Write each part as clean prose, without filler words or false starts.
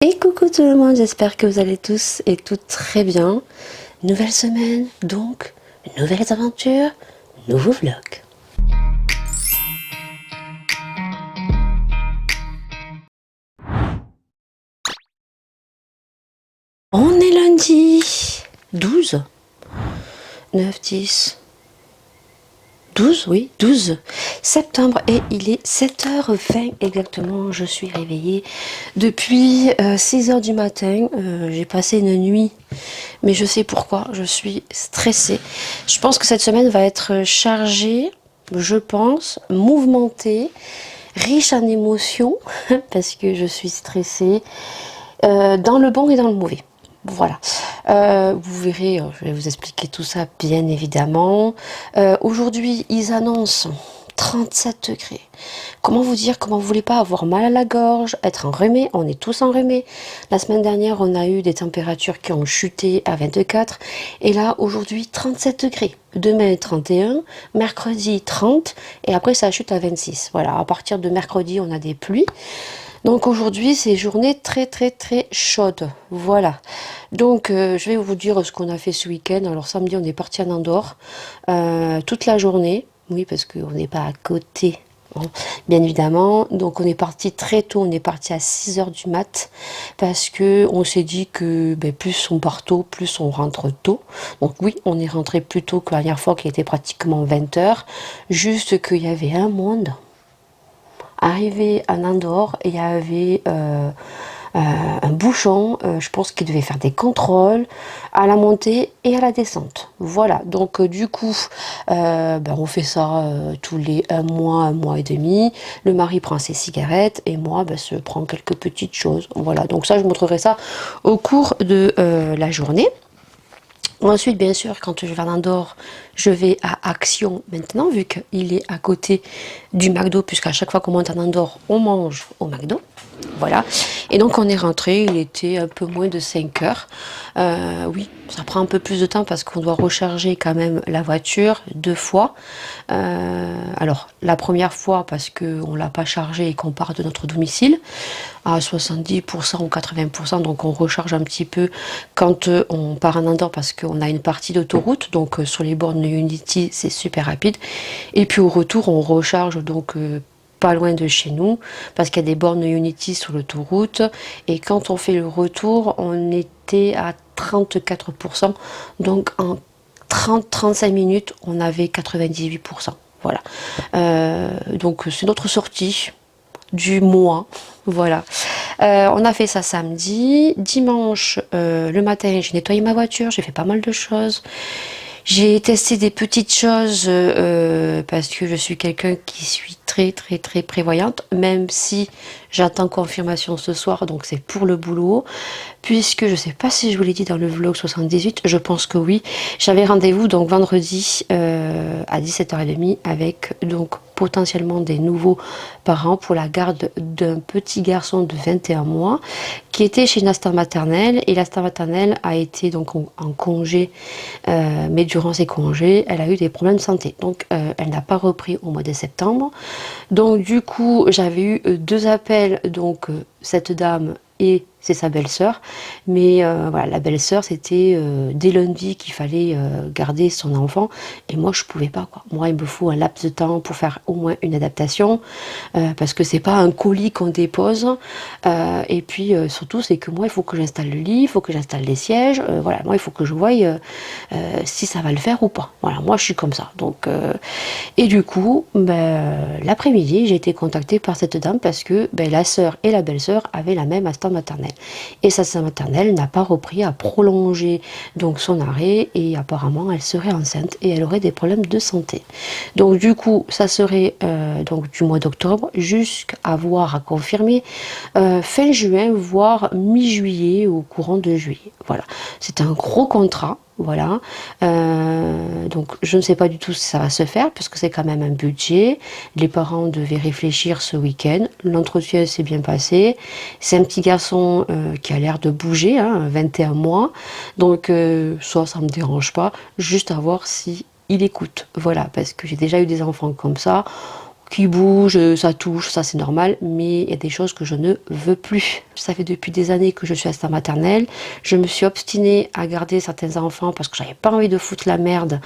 Et coucou tout le monde, j'espère que vous allez tous et toutes très bien. Nouvelle semaine, donc, nouvelles aventures, nouveau vlog. On est lundi 12, 9, 10, 12, oui, 12 septembre et il est 7h20 exactement. Je suis réveillée depuis 6h du matin. J'ai passé une nuit, mais je sais pourquoi, je suis stressée. Je pense que cette semaine va être chargée, je pense, mouvementée, riche en émotions, parce que je suis stressée, dans le bon et dans le mauvais. Voilà, vous verrez, je vais vous expliquer tout ça bien évidemment. Aujourd'hui, ils annoncent 37 degrés. Comment vous dire, comment vous voulez pas avoir mal à la gorge, être enrhumé, on est tous enrhumés. La semaine dernière, on a eu des températures qui ont chuté à 24. Et là, aujourd'hui, 37 degrés. Demain, 31. Mercredi, 30. Et après, ça chute à 26. Voilà, à partir de mercredi, on a des pluies. Donc aujourd'hui, c'est journée très très très chaude. Voilà. Donc je vais vous dire ce qu'on a fait ce week-end. Alors samedi, on est parti en Andorre toute la journée. Oui, parce qu'on n'est pas à côté, hein, bien évidemment. Donc on est parti très tôt, on est parti à 6h du mat. Parce que on s'est dit que plus on part tôt, plus on rentre tôt. Donc oui, on est rentré plus tôt que la dernière fois qui était pratiquement 20h. Juste qu'il y avait un monde. Arrivé à Andorre, il y avait un bouchon, je pense qu'il devait faire des contrôles à la montée et à la descente. Voilà, donc du coup, on fait ça tous les un mois et demi. Le mari prend ses cigarettes et moi, je prends quelques petites choses. Voilà, donc ça, je montrerai ça au cours de la journée. Ensuite, bien sûr, quand je vais à Andorre, je vais à Action maintenant, vu qu'il est à côté du McDo, puisqu'à chaque fois qu'on monte à Andorre, on mange au McDo. Voilà. Et donc, on est rentré, il était un peu moins de 5 heures. Oui, ça prend un peu plus de temps parce qu'on doit recharger quand même la voiture 2 fois. Alors, la première fois parce qu'on ne l'a pas chargée et qu'on part de notre domicile à 70% ou 80%, donc on recharge un petit peu quand on part en Andorre parce qu'on a une partie d'autoroute, donc sur les bornes Unity c'est super rapide, et puis au retour on recharge donc pas loin de chez nous parce qu'il y a des bornes Unity sur l'autoroute, et quand on fait le retour on était à 34%, donc en 30-35 minutes on avait 98%. Voilà, donc c'est notre sortie du mois. Voilà. On a fait ça samedi. Dimanche, le matin, j'ai nettoyé ma voiture, j'ai fait pas mal de choses. J'ai testé des petites choses parce que je suis quelqu'un qui suis très très très prévoyante, même si j'attends confirmation ce soir, donc c'est pour le boulot. Puisque je sais pas si je vous l'ai dit dans le vlog 78, je pense que oui. J'avais rendez-vous donc vendredi à 17h30 avec donc potentiellement des nouveaux parents pour la garde d'un petit garçon de 21 mois qui était chez une assistante maternelle, et l'assistante maternelle a été donc en congé, mais durant ses congés elle a eu des problèmes de santé, donc elle n'a pas repris au mois de septembre. Donc du coup j'avais eu 2 appels, donc cette dame et c'est sa belle-sœur, mais voilà, la belle-sœur c'était dès lundi qu'il fallait garder son enfant, et moi je pouvais pas quoi. Moi il me faut un laps de temps pour faire au moins une adaptation, parce que c'est pas un colis qu'on dépose, et puis surtout c'est que moi il faut que j'installe le lit, il faut que j'installe les sièges, voilà, moi il faut que je voie si ça va le faire ou pas. Voilà, moi je suis comme ça. Donc et du coup l'après-midi j'ai été contactée par cette dame parce que la sœur et la belle-sœur avaient la même assistante maternelle, et sa assistante maternelle n'a pas repris, à prolonger donc son arrêt, et apparemment elle serait enceinte et elle aurait des problèmes de santé. Donc du coup ça serait donc du mois d'octobre jusqu'à voir, à confirmer fin juin voire mi-juillet, au courant de juillet. Voilà, c'est un gros contrat. Voilà, donc je ne sais pas du tout si ça va se faire parce que c'est quand même un budget. Les parents devaient réfléchir ce week-end. L'entretien s'est bien passé. C'est un petit garçon qui a l'air de bouger, hein, 21 mois. Donc ça me dérange pas, juste à voir si il écoute. Voilà, parce que j'ai déjà eu des enfants comme ça qui bouge, ça touche, ça c'est normal, mais il y a des choses que je ne veux plus. Ça fait depuis des années que je suis assistante maternelle. Je me suis obstinée à garder certains enfants parce que j'avais pas envie de foutre la merde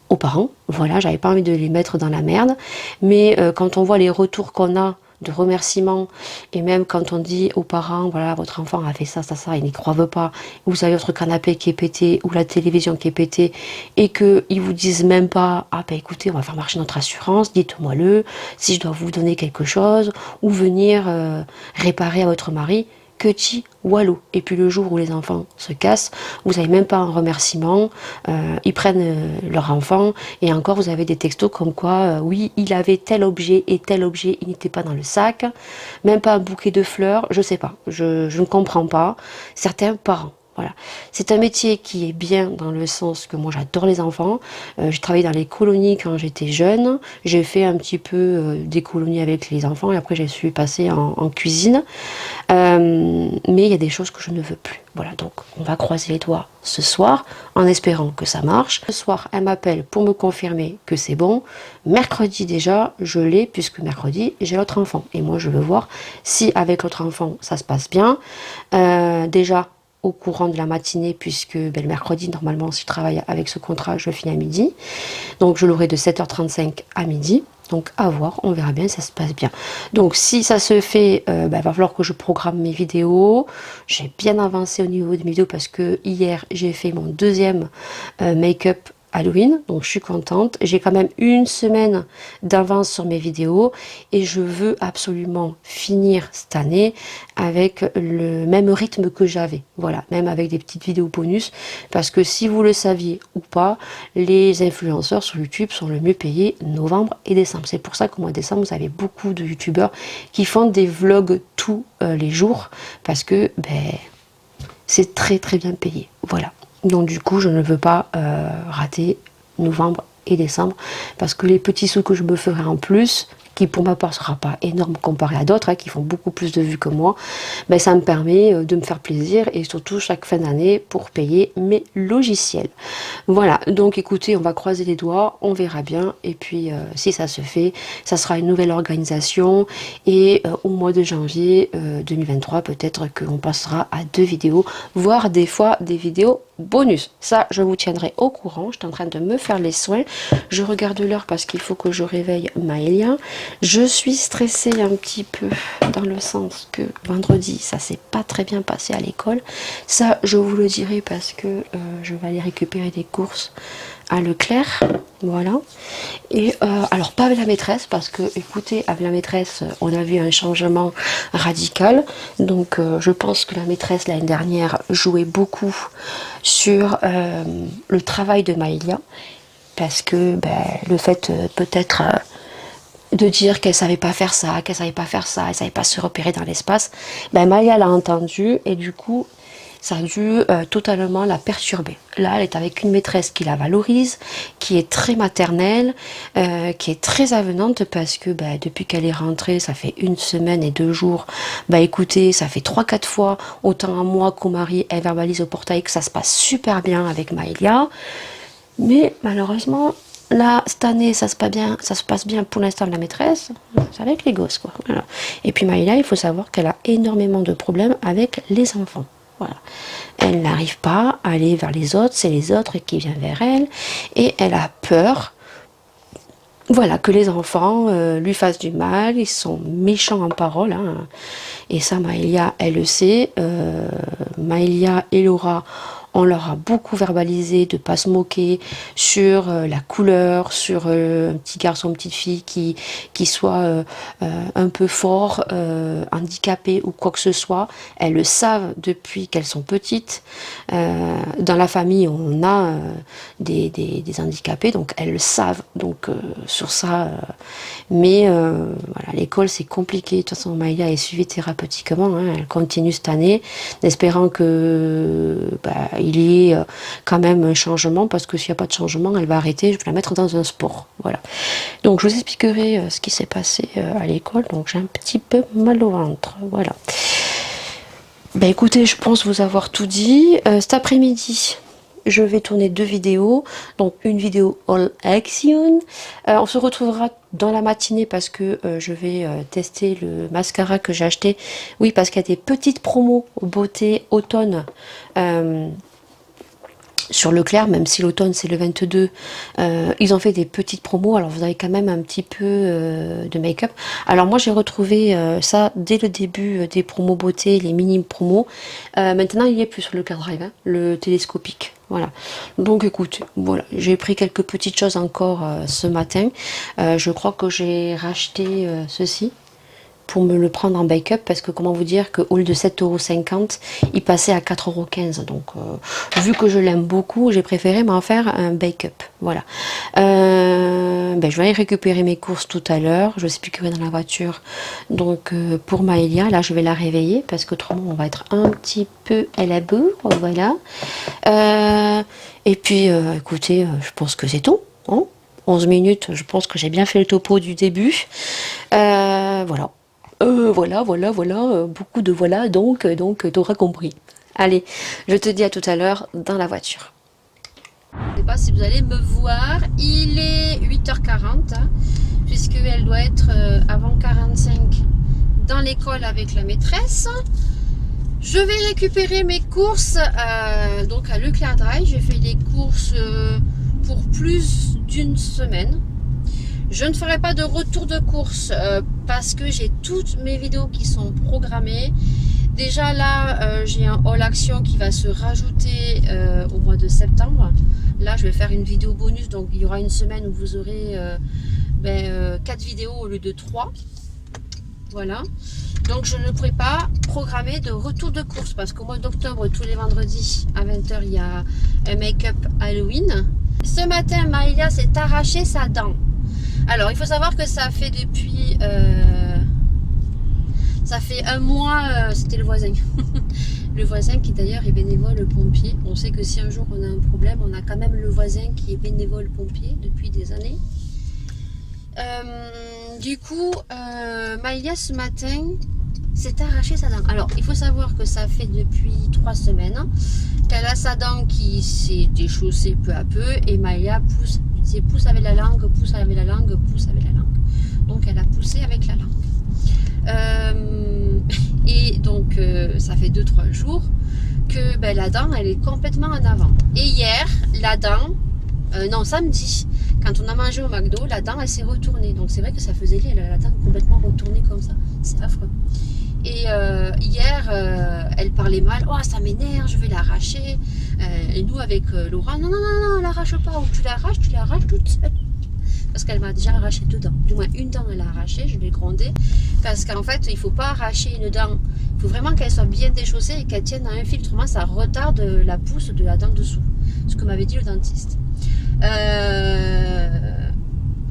aux parents. Voilà, j'avais pas envie de les mettre dans la merde. Mais quand on voit les retours qu'on a de remerciements, et même quand on dit aux parents, voilà, votre enfant a fait ça, ça, ça, ils n'y croient pas, vous avez votre canapé qui est pété, ou la télévision qui est pétée, et qu'ils vous disent même pas, ah ben écoutez, on va faire marcher notre assurance, dites-moi-le, si je dois vous donner quelque chose, ou venir réparer à votre mari, que ti walou. Et puis le jour où les enfants se cassent, vous n'avez même pas un remerciement, ils prennent leur enfant, et encore vous avez des textos comme quoi, oui, il avait tel objet et tel objet, il n'était pas dans le sac, même pas un bouquet de fleurs, je sais pas, je ne comprends pas certains parents. Voilà. C'est un métier qui est bien dans le sens que moi j'adore les enfants. J'ai travaillé dans les colonies quand j'étais jeune. J'ai fait un petit peu des colonies avec les enfants et après je suis passée en cuisine. Mais il y a des choses que je ne veux plus. Voilà, donc on va croiser les doigts ce soir en espérant que ça marche. Ce soir, elle m'appelle pour me confirmer que c'est bon. Mercredi déjà, je l'ai puisque mercredi, j'ai l'autre enfant. Et moi, je veux voir si avec l'autre enfant, ça se passe bien. Déjà, au courant de la matinée, puisque le mercredi, normalement, si je travaille avec ce contrat, je finis à midi. Donc, je l'aurai de 7h35 à midi. Donc, à voir, on verra bien si ça se passe bien. Donc, si ça se fait, il va falloir que je programme mes vidéos. J'ai bien avancé au niveau de mes vidéos parce que hier, j'ai fait mon deuxième make-up Halloween, donc je suis contente. J'ai quand même une semaine d'avance sur mes vidéos et je veux absolument finir cette année avec le même rythme que j'avais. Voilà, même avec des petites vidéos bonus, parce que si vous le saviez ou pas, les influenceurs sur YouTube sont le mieux payés novembre et décembre. C'est pour ça qu'au mois de décembre, vous avez beaucoup de youtubeurs qui font des vlogs tous les jours, parce que c'est très très bien payé. Voilà. Donc du coup, je ne veux pas rater novembre et décembre parce que les petits sous que je me ferai en plus, qui pour ma part ne sera pas énorme comparé à d'autres qui font beaucoup plus de vues que moi, ça me permet de me faire plaisir et surtout chaque fin d'année pour payer mes logiciels. Voilà, donc écoutez, on va croiser les doigts, on verra bien et puis si ça se fait, ça sera une nouvelle organisation et au mois de janvier 2023, peut-être qu'on passera à 2 vidéos, voire des fois des vidéos bonus. Ça, je vous tiendrai au courant. Je suis en train de me faire les soins. Je regarde l'heure parce qu'il faut que je réveille Maëlia. Je suis stressée un petit peu dans le sens que vendredi, ça s'est pas très bien passé à l'école. Ça, je vous le dirai parce que je vais aller récupérer des courses à Leclerc, voilà. Et alors pas avec la maîtresse parce que écoutez, avec la maîtresse on a vu un changement radical, donc je pense que la maîtresse l'année dernière jouait beaucoup sur le travail de Maëlia parce que le fait peut-être de dire qu'elle savait pas faire ça, qu'elle savait pas faire ça, elle savait pas se repérer dans l'espace, Maëlia l'a entendu et du coup ça a dû totalement la perturber. Là, elle est avec une maîtresse qui la valorise, qui est très maternelle, qui est très avenante parce que depuis qu'elle est rentrée, ça fait 1 semaine et 2 jours, écoutez, ça fait 3-4 fois, autant à moi qu'au mari, elle verbalise au portail que ça se passe super bien avec Maëlia. Mais malheureusement, là, cette année, ça se passe bien pour l'instant la maîtresse, c'est avec les gosses, quoi. Voilà. Et puis Maëlia, il faut savoir qu'elle a énormément de problèmes avec les enfants. Voilà. Elle n'arrive pas à aller vers les autres, c'est les autres qui viennent vers elle, et elle a peur, voilà, que les enfants lui fassent du mal, ils sont méchants en parole, et ça Maëlia, elle le sait, Maëlia et Laura, on leur a beaucoup verbalisé de ne pas se moquer sur la couleur, sur un petit garçon, une petite fille qui soit un peu fort, handicapé ou quoi que ce soit. Elles le savent depuis qu'elles sont petites. Dans la famille, on a des handicapés, donc elles le savent. Donc sur ça, mais voilà, l'école c'est compliqué. De toute façon, Maëlia est suivie thérapeutiquement. Elle continue cette année, en espérant que il y ait quand même un changement, parce que s'il n'y a pas de changement, elle va arrêter, je vais la mettre dans un sport. Voilà. Donc je vous expliquerai ce qui s'est passé à l'école. Donc j'ai un petit peu mal au ventre. Voilà. Écoutez, je pense vous avoir tout dit. Cet après-midi, je vais tourner 2 vidéos. Donc une vidéo all action. On se retrouvera dans la matinée parce que je vais tester le mascara que j'ai acheté. Oui, parce qu'il y a des petites promos beauté automne. Sur Leclerc, même si l'automne c'est le 22, ils ont fait des petites promos, alors vous avez quand même un petit peu de make-up. Alors moi j'ai retrouvé ça dès le début des promos beauté, les mini promos. Maintenant il y est plus sur le Leclerc Drive, hein, le télescopique. Voilà. Donc écoute, voilà, j'ai pris quelques petites choses encore ce matin. Je crois que j'ai racheté ceci pour me le prendre en bake-up parce que comment vous dire qu'au lieu de 7,50 €, il passait à 4,15 €. Donc vu que je l'aime beaucoup, j'ai préféré m'en faire un bake-up. Voilà. Je vais aller récupérer mes courses tout à l'heure. Je expliquerai dans la voiture. Donc pour Maëlia, là je vais la réveiller parce qu'autrement on va être un petit peu à la bourre. Voilà. Et puis écoutez, je pense que c'est tout. Hein, 11 minutes, je pense que j'ai bien fait le topo du début. Voilà. Voilà, beaucoup de voilà, donc t'auras compris. Allez, je te dis à tout à l'heure dans la voiture. Je ne sais pas si vous allez me voir, il est 8h40, hein, puisqu'elle doit être avant 45 dans l'école avec la maîtresse. Je vais récupérer mes courses donc à Leclerc Drive. J'ai fait des courses pour plus d'une semaine. Je ne ferai pas de retour de course parce que j'ai toutes mes vidéos qui sont programmées. Déjà là, j'ai un all action qui va se rajouter au mois de septembre. Là, je vais faire une vidéo bonus, donc il y aura une semaine où vous aurez 4 vidéos au lieu de 3. Voilà. Donc je ne pourrai pas programmer de retour de course parce qu'au mois d'octobre, tous les vendredis à 20 h, il y a un make-up Halloween. Ce matin, Maëlia s'est arraché sa dent. Alors, il faut savoir que ça fait depuis... ça fait un mois, c'était le voisin. Le voisin qui d'ailleurs est bénévole pompier. On sait que si un jour on a un problème, on a quand même le voisin qui est bénévole pompier depuis des années. Du coup, Maëlia ce matin s'est arraché sa dent. Alors, il faut savoir que ça fait depuis 3 semaines qu'elle a sa dent qui s'est déchaussée peu à peu et Maëlia pousse. C'est pousse avec la langue, pousse avec la langue, pousse avec la langue. Donc elle a poussé avec la langue. Et donc ça fait 2-3 jours que la dent elle est complètement en avant. Et hier, la dent, non samedi, quand on a mangé au McDo, la dent elle s'est retournée. Donc c'est vrai que ça faisait elle a la dent complètement retournée comme ça. C'est affreux. Et hier, elle parlait mal. Oh, ça m'énerve, je vais l'arracher. Et nous, avec Laura, non, l'arrache pas. Ou tu l'arraches toute seule. Parce qu'elle m'a déjà arraché 2 dents. Du moins, une dent, elle l'a arrachée, je l'ai grondée. Parce qu'en fait, il ne faut pas arracher une dent. Il faut vraiment qu'elle soit bien déchaussée et qu'elle tienne à un fil. Autrement, ça retarde la pousse de la dent dessous. Ce que m'avait dit le dentiste.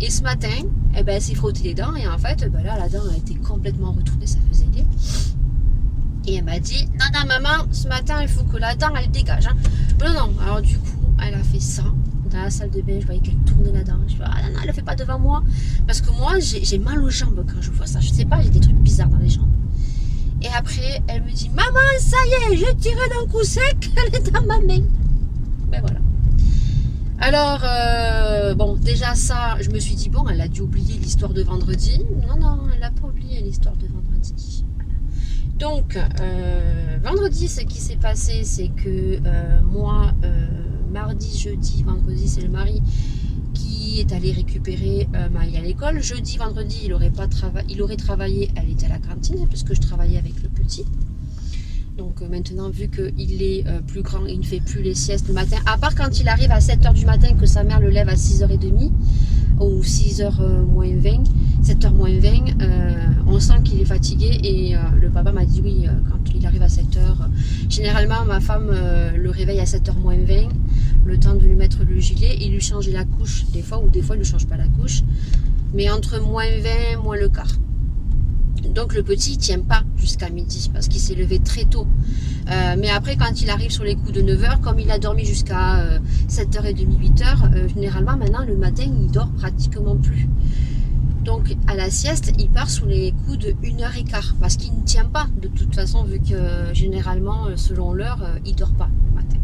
Et ce matin, elle s'est frottée les dents et en fait, là, la dent a été complètement retournée, ça faisait lier. Et elle m'a dit, non, maman, ce matin, il faut que la dent, elle dégage. Hein. Non. Alors du coup, elle a fait ça. Dans la salle de bain, je voyais qu'elle tournait la dent. Je me dis, non, elle le fait pas devant moi. Parce que moi, j'ai mal aux jambes quand je vois ça. Je sais pas, j'ai des trucs bizarres dans les jambes. Et après, elle me dit, maman, ça y est, j'ai tiré d'un coup sec, elle est dans ma main. Ben voilà. Alors, bon, déjà ça, je me suis dit, bon, elle a dû oublier l'histoire de vendredi. Non, elle n'a pas oublié l'histoire de vendredi. Donc, vendredi, ce qui s'est passé, c'est que moi, mardi, jeudi, vendredi, c'est le mari qui est allé récupérer Maëlia à l'école. Jeudi, vendredi, il aurait travaillé, elle était à la cantine, puisque je travaillais avec le petit. Donc maintenant, vu qu'il est plus grand, il ne fait plus les siestes le matin. À part quand il arrive à 7 h du matin, que sa mère le lève à 6h30 ou 6h moins 20, 7h moins 20, on sent qu'il est fatigué. Et le papa m'a dit oui, quand il arrive à 7 h. Généralement, ma femme le réveille à 7h moins 20, le temps de lui mettre le gilet et lui changer la couche des fois, ou des fois il ne change pas la couche. Mais entre moins 20, moins le quart. Donc le petit il tient pas jusqu'à midi parce qu'il s'est levé très tôt. Mais après quand il arrive sur les coups de 9 h, comme il a dormi jusqu'à 7h30, 8 h, généralement maintenant le matin il dort pratiquement plus. Donc à la sieste il part sur les coups de 1h15 parce qu'il ne tient pas de toute façon vu que généralement selon l'heure il dort pas le matin.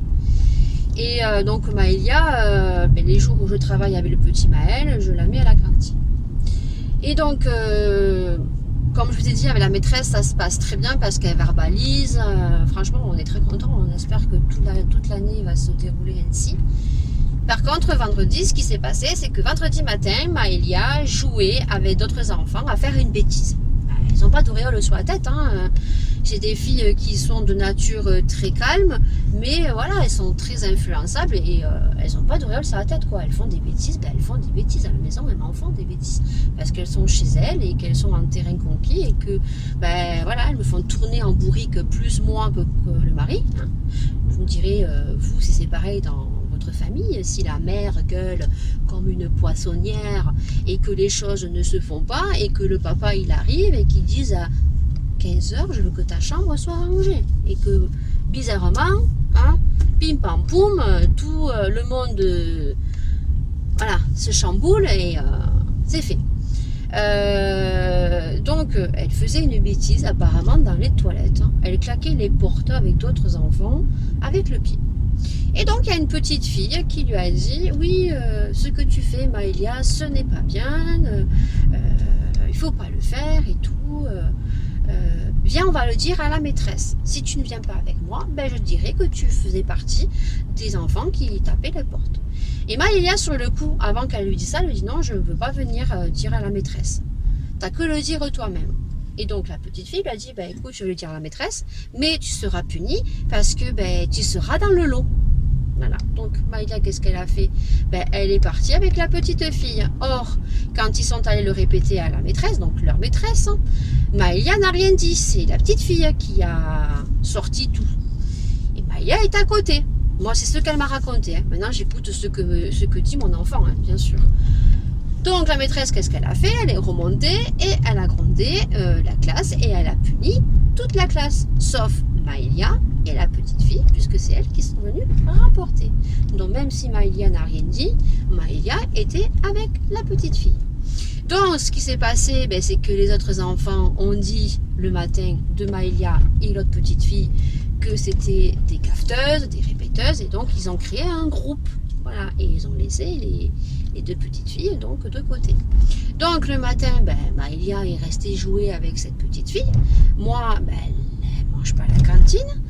Et donc Maëlia, les jours où je travaille avec le petit Maël, je la mets à la cantine. Et donc, comme je vous ai dit, avec la maîtresse, ça se passe très bien parce qu'elle verbalise. Franchement, on est très content. On espère que toute l'année va se dérouler ainsi. Par contre, vendredi, ce qui s'est passé, c'est que vendredi matin, Maëlia jouait avec d'autres enfants à faire une bêtise. Elles n'ont pas d'auréole sur la tête. Hein. J'ai des filles qui sont de nature très calme, mais voilà, elles sont très influençables et elles n'ont pas d'auréole sur la tête. Quoi. Elles font des bêtises, elles font des bêtises à la maison, elles en font des bêtises. Parce qu'elles sont chez elles et qu'elles sont en terrain conquis et que, voilà, elles me font tourner en bourrique plus moi que le mari. Hein. Vous me direz, vous, si c'est pareil dans votre famille, si la mère gueule comme une poissonnière et que les choses ne se font pas et que le papa il arrive et qu'il dise à 15h je veux que ta chambre soit rangée et que bizarrement hein, pim pam poum tout le monde voilà se chamboule et c'est fait. Donc elle faisait une bêtise apparemment dans les toilettes. Elle claquait les portes avec d'autres enfants avec le pied. Et donc il y a une petite fille qui lui a dit oui ce que tu fais Maëlia ce n'est pas bien, il faut pas le faire et tout, viens on va le dire à la maîtresse, si tu ne viens pas avec moi je dirai que tu faisais partie des enfants qui tapaient les portes. Et Maëlia sur le coup avant qu'elle lui dise ça, elle lui dit non je ne veux pas venir dire à la maîtresse, t'as que le dire toi-même. Et donc la petite fille lui a dit écoute je vais le dire à la maîtresse mais tu seras punie parce que tu seras dans le lot. Voilà, donc Maëlia, qu'est-ce qu'elle a fait? Elle est partie avec la petite fille. Or, quand ils sont allés le répéter à la maîtresse, donc leur maîtresse, Maëlia n'a rien dit. C'est la petite fille qui a sorti tout. Et Maëlia est à côté. Moi, c'est ce qu'elle m'a raconté. Hein. Maintenant, j'écoute ce que dit mon enfant, hein, bien sûr. Donc, la maîtresse, qu'est-ce qu'elle a fait? Elle est remontée et elle a grondé la classe et elle a puni toute la classe, sauf Maëlia et la petite fille, puisque c'est elles qui sont venues rapporter. Donc même si Maëlia n'a rien dit, Maëlia était avec la petite fille. Donc ce qui s'est passé, c'est que les autres enfants ont dit le matin de Maëlia et l'autre petite fille que c'était des cafeteuses, des répéteuses, et donc ils ont créé un groupe. Voilà, et ils ont laissé les deux petites filles donc de côté. Donc le matin, Maëlia est restée jouer avec cette petite fille. Moi, elle ne mange pas à la cantine.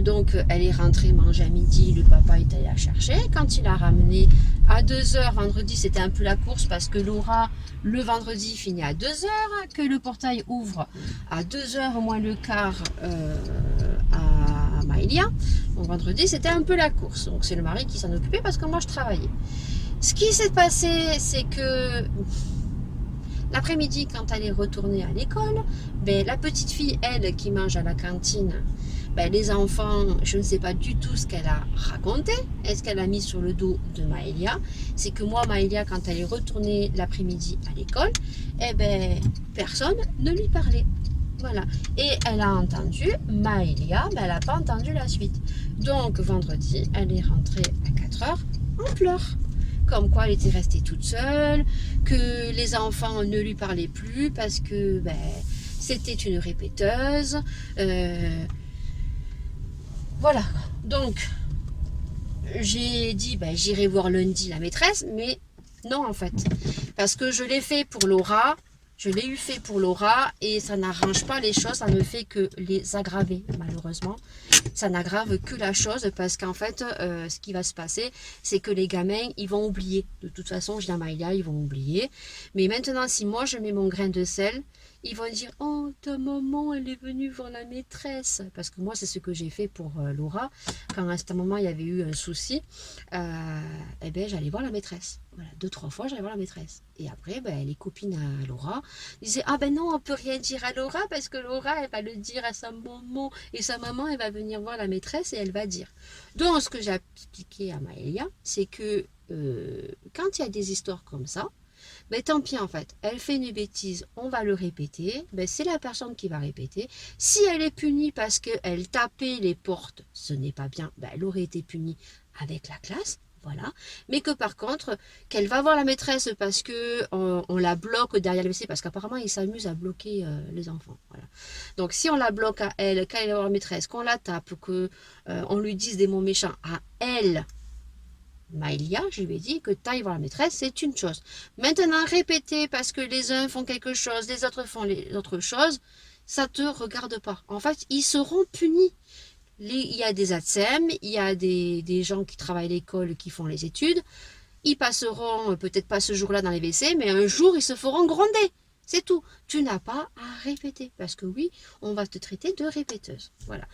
Donc elle est rentrée manger à midi, le papa est allé la chercher. Quand il a ramené à 2h, vendredi c'était un peu la course parce que Laura le vendredi finit à 2h, que le portail ouvre à 2h moins le quart à Maëlia. Donc vendredi c'était un peu la course, donc c'est le mari qui s'en occupait parce que moi je travaillais. Ce qui s'est passé c'est que l'après-midi quand elle est retournée à l'école, la petite fille elle qui mange à la cantine, les enfants, je ne sais pas du tout ce qu'elle a raconté, est-ce qu'elle a mis sur le dos de Maëlia. C'est que moi, Maëlia, quand elle est retournée l'après-midi à l'école, personne ne lui parlait. Voilà. Et elle a entendu Maëlia, elle n'a pas entendu la suite. Donc, vendredi, elle est rentrée à 4h en pleurs. Comme quoi, elle était restée toute seule, que les enfants ne lui parlaient plus parce que c'était une répéteuse. Voilà, donc j'ai dit j'irai voir lundi la maîtresse, mais non en fait, parce que je l'ai fait pour Laura, je l'ai eu fait pour Laura et ça n'arrange pas les choses, ça ne fait que les aggraver malheureusement, ça n'aggrave que la chose parce qu'en fait ce qui va se passer c'est que les gamins ils vont oublier, de toute façon je dis à Maëlia ils vont oublier, mais maintenant si moi je mets mon grain de sel, ils vont dire oh ta maman elle est venue voir la maîtresse, parce que moi c'est ce que j'ai fait pour Laura quand à ce moment il y avait eu un souci, j'allais voir la maîtresse, voilà, 2-3 fois j'allais voir la maîtresse et après les copines à Laura disaient ah non on peut rien dire à Laura parce que Laura elle va le dire à sa maman et sa maman elle va venir voir la maîtresse et elle va dire. Donc ce que j'ai expliqué à Maëlia c'est que quand il y a des histoires comme ça, tant pis en fait, elle fait une bêtise, on va le répéter, c'est la personne qui va répéter. Si elle est punie parce qu'elle tapait les portes, ce n'est pas bien, elle aurait été punie avec la classe, Voilà, mais que par contre, qu'elle va voir la maîtresse parce que on la bloque derrière le WC, parce qu'apparemment ils s'amusent à bloquer les enfants. Voilà. Donc si on la bloque à elle, quand elle va voir la maîtresse, qu'on la tape, que on lui dise des mots méchants à elle, Maëlia, je lui ai dit que taille voir la maîtresse, c'est une chose. Maintenant, répéter parce que les uns font quelque chose, les autres font les autres choses, ça te regarde pas. En fait, ils seront punis. Il y a des ATSEM, il y a des gens qui travaillent à l'école qui font les études. Ils passeront peut-être pas ce jour-là dans les WC, mais un jour, ils se feront gronder. C'est tout. Tu n'as pas à répéter. Parce que oui, on va te traiter de répéteuse. Voilà.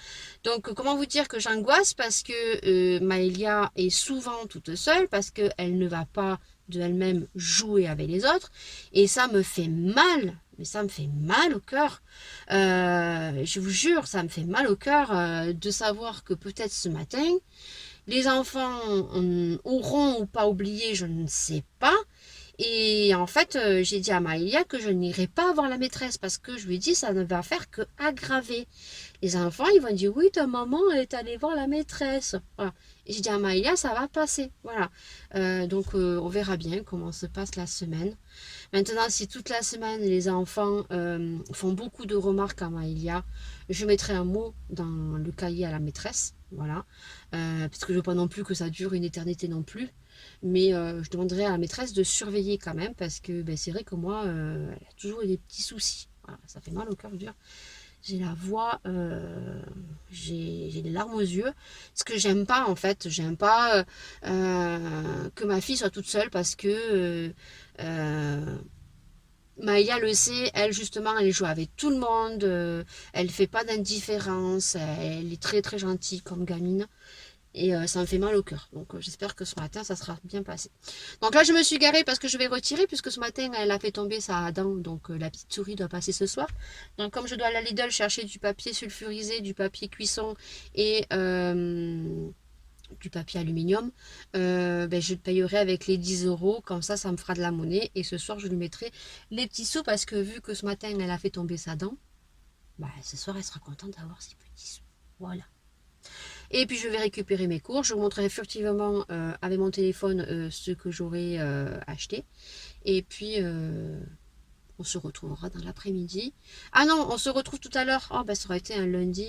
Donc, comment vous dire que j'angoisse? Parce que Maëlia est souvent toute seule, parce qu'elle ne va pas de elle-même jouer avec les autres. Et ça me fait mal. Mais ça me fait mal au cœur. Je vous jure, ça me fait mal au cœur de savoir que peut-être ce matin, les enfants auront ou pas oublié, je ne sais pas. Et en fait, j'ai dit à Maëlia que je n'irai pas voir la maîtresse parce que je lui ai dit ça ne va faire que aggraver. Les enfants, ils vont dire oui, ta maman elle est allée voir la maîtresse. Voilà. Et j'ai dit à Maëlia, ça va passer. Voilà. Donc, on verra bien comment se passe la semaine. Maintenant, si toute la semaine, les enfants font beaucoup de remarques à Maëlia, je mettrai un mot dans le cahier à la maîtresse. Voilà. Parce que je ne veux pas non plus que ça dure une éternité non plus. Mais je demanderai à la maîtresse de surveiller quand même. Parce que ben, c'est vrai que moi, elle a toujours eu des petits soucis. Voilà, ça fait mal au cœur de dire. J'ai la voix, j'ai des larmes aux yeux. Ce que j'aime pas en fait, j'aime pas que ma fille soit toute seule parce que Maïa le sait, elle justement, elle joue avec tout le monde, elle fait pas d'indifférence, elle est très très gentille comme gamine. Et ça me fait mal au cœur. Donc j'espère que ce matin, ça sera bien passé. Donc là, je me suis garée parce que je vais retirer, puisque ce matin, elle a fait tomber sa dent. Donc la petite souris doit passer ce soir. Donc comme je dois aller à Lidl chercher du papier sulfurisé, du papier cuisson et du papier aluminium, ben, je payerai avec les 10 euros. Comme ça me fera de la monnaie. Et ce soir, je lui mettrai les petits sous, parce que vu que ce matin, elle a fait tomber sa dent, ben, ce soir, elle sera contente d'avoir ses petits sous. Voilà. Et puis je vais récupérer mes cours. Je vous montrerai furtivement avec mon téléphone ce que j'aurai acheté. Et puis on se retrouvera dans l'après-midi. Ah non, on se retrouve tout à l'heure. Oh, ben, ça aurait été un lundi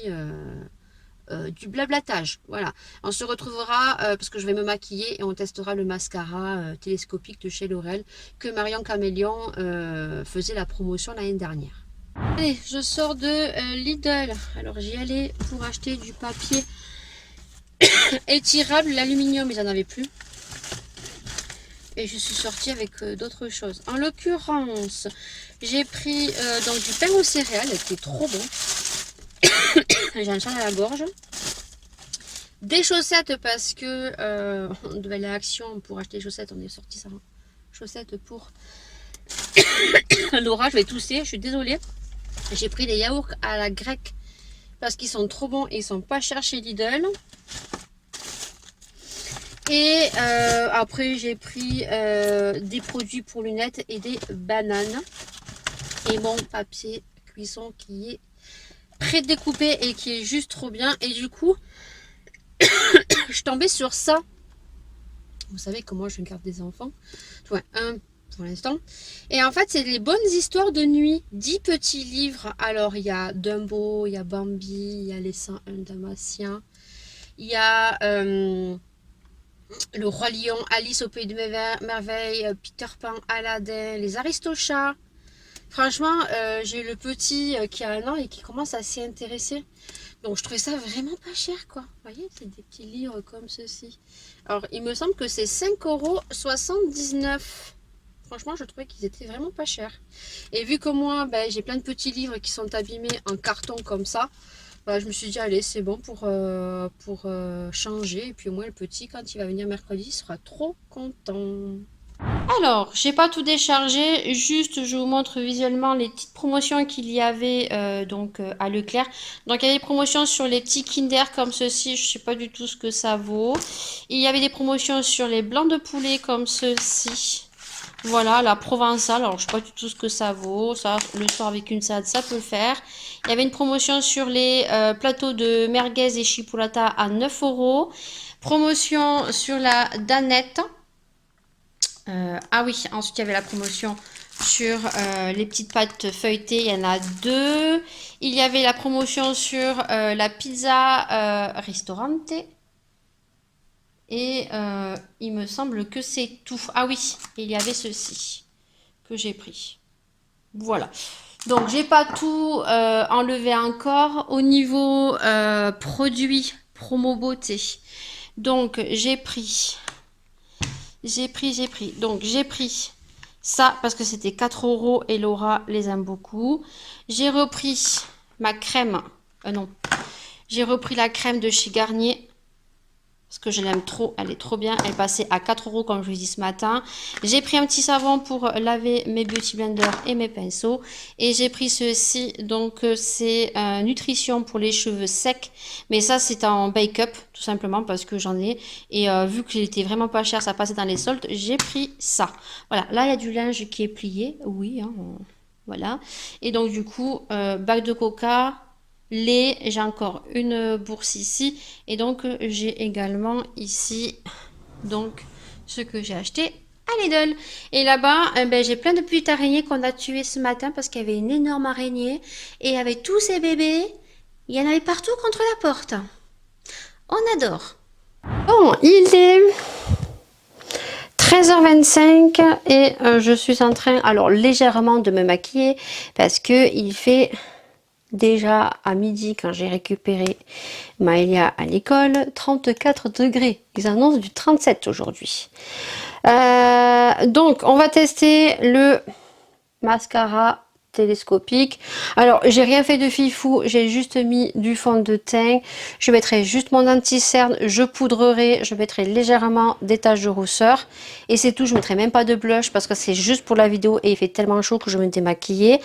du blablatage. Voilà. On se retrouvera parce que je vais me maquiller et on testera le mascara télescopique de chez L'Oréal que Marion Caméléon faisait la promotion l'année dernière. Allez, je sors de Lidl. Alors j'y allais pour acheter du papier étirable, l'aluminium, ils n'en avaient plus. Et je suis sortie avec d'autres choses. En l'occurrence, j'ai pris donc du pain aux céréales, qui est trop bon. J'ai un chant à la gorge. Des chaussettes parce que on devait aller à Action pour acheter des chaussettes. On est sorti ça. Chaussettes pour Laura, je vais tousser, je suis désolée. J'ai pris des yaourts à la grecque parce qu'ils sont trop bons et ils sont pas chers chez Lidl. Et après j'ai pris des produits pour lunettes et des bananes. Et mon papier cuisson qui est pré-découpé et qui est juste trop bien. Et du coup, je suis tombée sur ça. Vous savez comment je garde des enfants. Ouais, un pour l'instant. Et en fait, c'est les bonnes histoires de nuit. 10 petits livres. Alors, il y a Dumbo, il y a Bambi, il y a les 101 Dalmatiens. Il y a... Le Roi Lion, Alice au Pays de Merveilles, Peter Pan, Aladdin, les Aristochats. Franchement, j'ai le petit qui a 1 an et qui commence à s'y intéresser. Donc je trouvais ça vraiment pas cher, quoi. Vous voyez, c'est des petits livres comme ceci. Alors, il me semble que c'est 5,79 €. Franchement, je trouvais qu'ils étaient vraiment pas chers. Et vu que moi, ben, j'ai plein de petits livres qui sont abîmés en carton comme ça, bah, je me suis dit, allez, c'est bon pour changer. Et puis au moins, le petit, quand il va venir mercredi, il sera trop content. Alors, j'ai pas tout déchargé, juste je vous montre visuellement les petites promotions qu'il y avait donc à Leclerc. Donc il y avait des promotions sur les petits Kinder comme ceci, je sais pas du tout ce que ça vaut. Il y avait des promotions sur les blancs de poulet comme ceci. Voilà, la provençale. Alors, je sais pas du tout ce que ça vaut. Ça, le soir avec une salade, ça peut le faire. Il y avait une promotion sur les plateaux de merguez et chipolata à 9 euros. Promotion sur la danette. Ah oui, ensuite il y avait la promotion sur les petites pâtes feuilletées, il y en a deux. Il y avait la promotion sur la pizza ristorante. Et il me semble que c'est tout. Ah oui, il y avait ceci que j'ai pris. Voilà. Donc j'ai pas tout enlevé encore. Au niveau produits promo beauté. Donc j'ai pris. Donc j'ai pris ça parce que c'était 4 euros et Laura les aime beaucoup. J'ai repris ma crème. Non. J'ai repris la crème de chez Garnier parce que je l'aime trop. Elle est trop bien. Elle passait à 4 euros comme je vous dis ce matin. J'ai pris un petit savon pour laver mes beauty blenders et mes pinceaux. Et j'ai pris ceci. Donc c'est nutrition pour les cheveux secs. Mais ça c'est en bake-up tout simplement parce que j'en ai. Et vu qu'il était vraiment pas cher, ça passait dans les soldes. J'ai pris ça. Voilà. Là il y a du linge qui est plié. Oui. Hein, voilà. Et donc du coup, bac de coca. Lait, j'ai encore une bourse ici et donc j'ai également ici donc ce que j'ai acheté à Lidl. Et là-bas, ben, j'ai plein de petites araignées qu'on a tuées ce matin parce qu'il y avait une énorme araignée et avec tous ces bébés, il y en avait partout contre la porte. On adore. Bon, il est 13h25 et je suis en train, alors légèrement de me maquiller parce que il fait déjà à midi quand j'ai récupéré Maëlia à l'école 34 degrés. Ils annoncent du 37 aujourd'hui. Donc on va tester le mascara télescopique. Alors j'ai rien fait de fifou, j'ai juste mis du fond de teint, je mettrai juste mon anti-cerne, je poudrerai, je mettrai légèrement des taches de rousseur et c'est tout. Je mettrai même pas de blush parce que c'est juste pour la vidéo et il fait tellement chaud que je me démaquiller.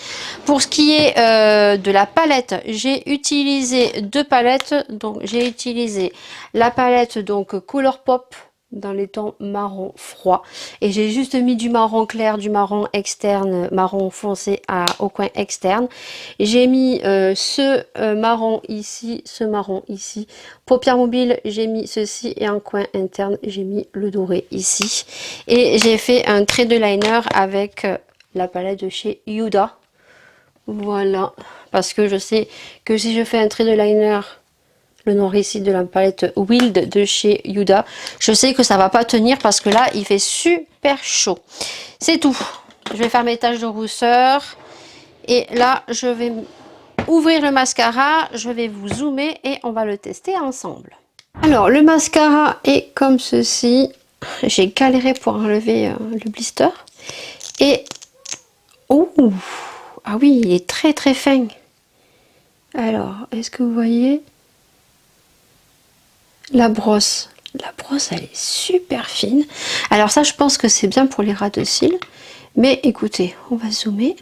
Pour ce qui est de la palette, j'ai utilisé deux palettes. Donc j'ai utilisé la palette donc Colourpop dans les tons marron froid et j'ai juste mis du marron clair, du marron externe, marron foncé au coin externe. J'ai mis ce marron ici, ce marron ici. Paupières mobiles, j'ai mis ceci et en coin interne j'ai mis le doré ici et j'ai fait un trait de liner avec la palette de chez Huda. Voilà, parce que je sais que si je fais un trait de liner, le noir ici de la palette Wild de chez Huda, je sais que ça va pas tenir parce que là il fait super chaud. C'est tout. Je vais faire mes taches de rousseur et là je vais ouvrir le mascara, je vais vous zoomer et on va le tester ensemble. Alors le mascara est comme ceci. J'ai galéré pour enlever le blister et oh, ah oui, il est très très fin. Alors est-ce que vous voyez la brosse? La brosse, elle est super fine. Alors ça, je pense que c'est bien pour les ras de cils. Mais écoutez, on va zoomer.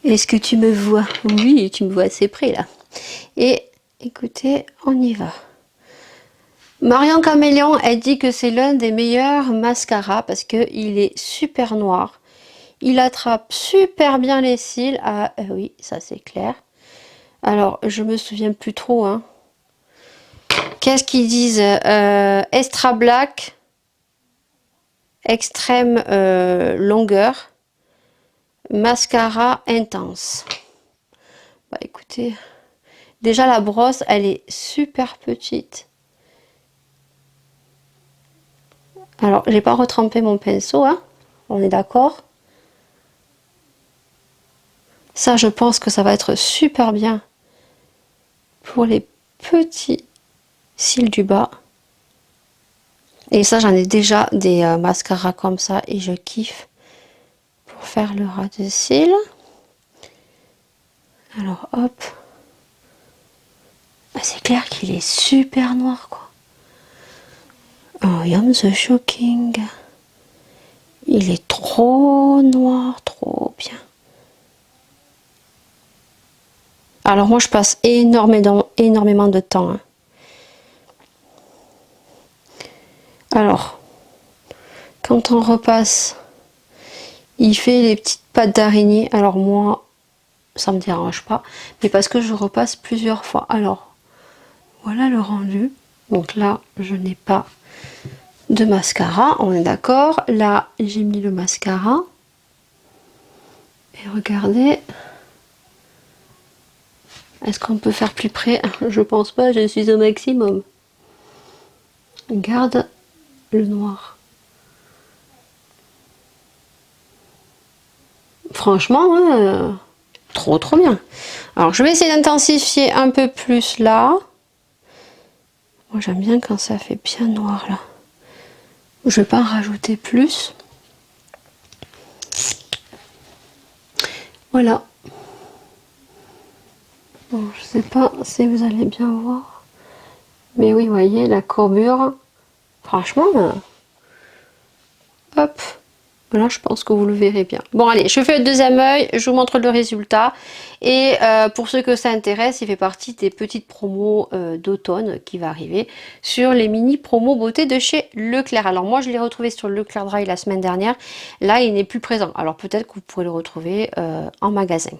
Est-ce que tu me vois? Oui, tu me vois assez près là. Et écoutez, on y va. Marion Caméléon, elle dit que c'est l'un des meilleurs mascaras parce qu'il est super noir. Il attrape super bien les cils. Ah oui, ça c'est clair. Alors, je me souviens plus trop, hein. Qu'est-ce qu'ils disent? Extra Black, extrême longueur, mascara intense. Bah écoutez, déjà la brosse, elle est super petite. Alors, j'ai pas retrempé mon pinceau, hein, on est d'accord. Ça, je pense que ça va être super bien pour les petits cils du bas. Et ça, j'en ai déjà des mascaras comme ça et je kiffe pour faire le ras de cils. Alors, hop. Ah, c'est clair qu'il est super noir, quoi. Oh, Yum the Shocking. Il est trop noir, trop bien. Alors moi, je passe énormément de temps, hein. Alors, quand on repasse Il fait les petites pattes d'araignée. Alors moi, ça me dérange pas. Mais parce que je repasse plusieurs fois. Alors, voilà le rendu. Donc là, je n'ai pas de mascara. On est d'accord. Là, j'ai mis le mascara. Et regardez. Est-ce qu'on peut faire plus près? Je pense pas, je suis au maximum. Regarde le noir. Franchement, hein, trop bien. Alors je vais essayer d'intensifier un peu plus là. Moi j'aime bien quand ça fait bien noir là. Je vais pas en rajouter plus. Voilà. Bon, je sais pas si vous allez bien voir. Mais oui, vous voyez la courbure. Franchement, hop. Là, je pense que vous le verrez bien. Bon, allez, je fais le deuxième œil, je vous montre le résultat. Et pour ceux que ça intéresse, il fait partie des petites promos d'automne qui va arriver sur les mini promos beauté de chez Leclerc. Alors moi, je l'ai retrouvé sur Leclerc Dry la semaine dernière. Là, il n'est plus présent. Alors peut-être que vous pourrez le retrouver en magasin.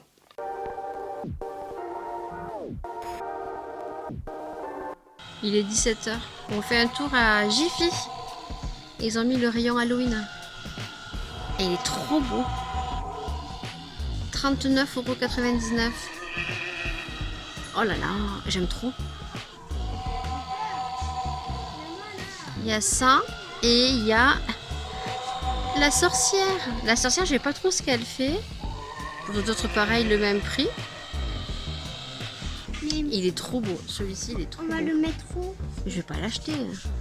Il est 17 h. On fait un tour à Jiffy. Ils ont mis le rayon Halloween. Et il est trop beau. 39,99 €. Oh là là, j'aime trop. Il y a ça et il y a la sorcière. La sorcière, je sais pas trop ce qu'elle fait. Pour d'autres pareils, le même prix. Il est trop beau. Celui-ci, il est trop beau. On va le mettre où? Je vais pas l'acheter.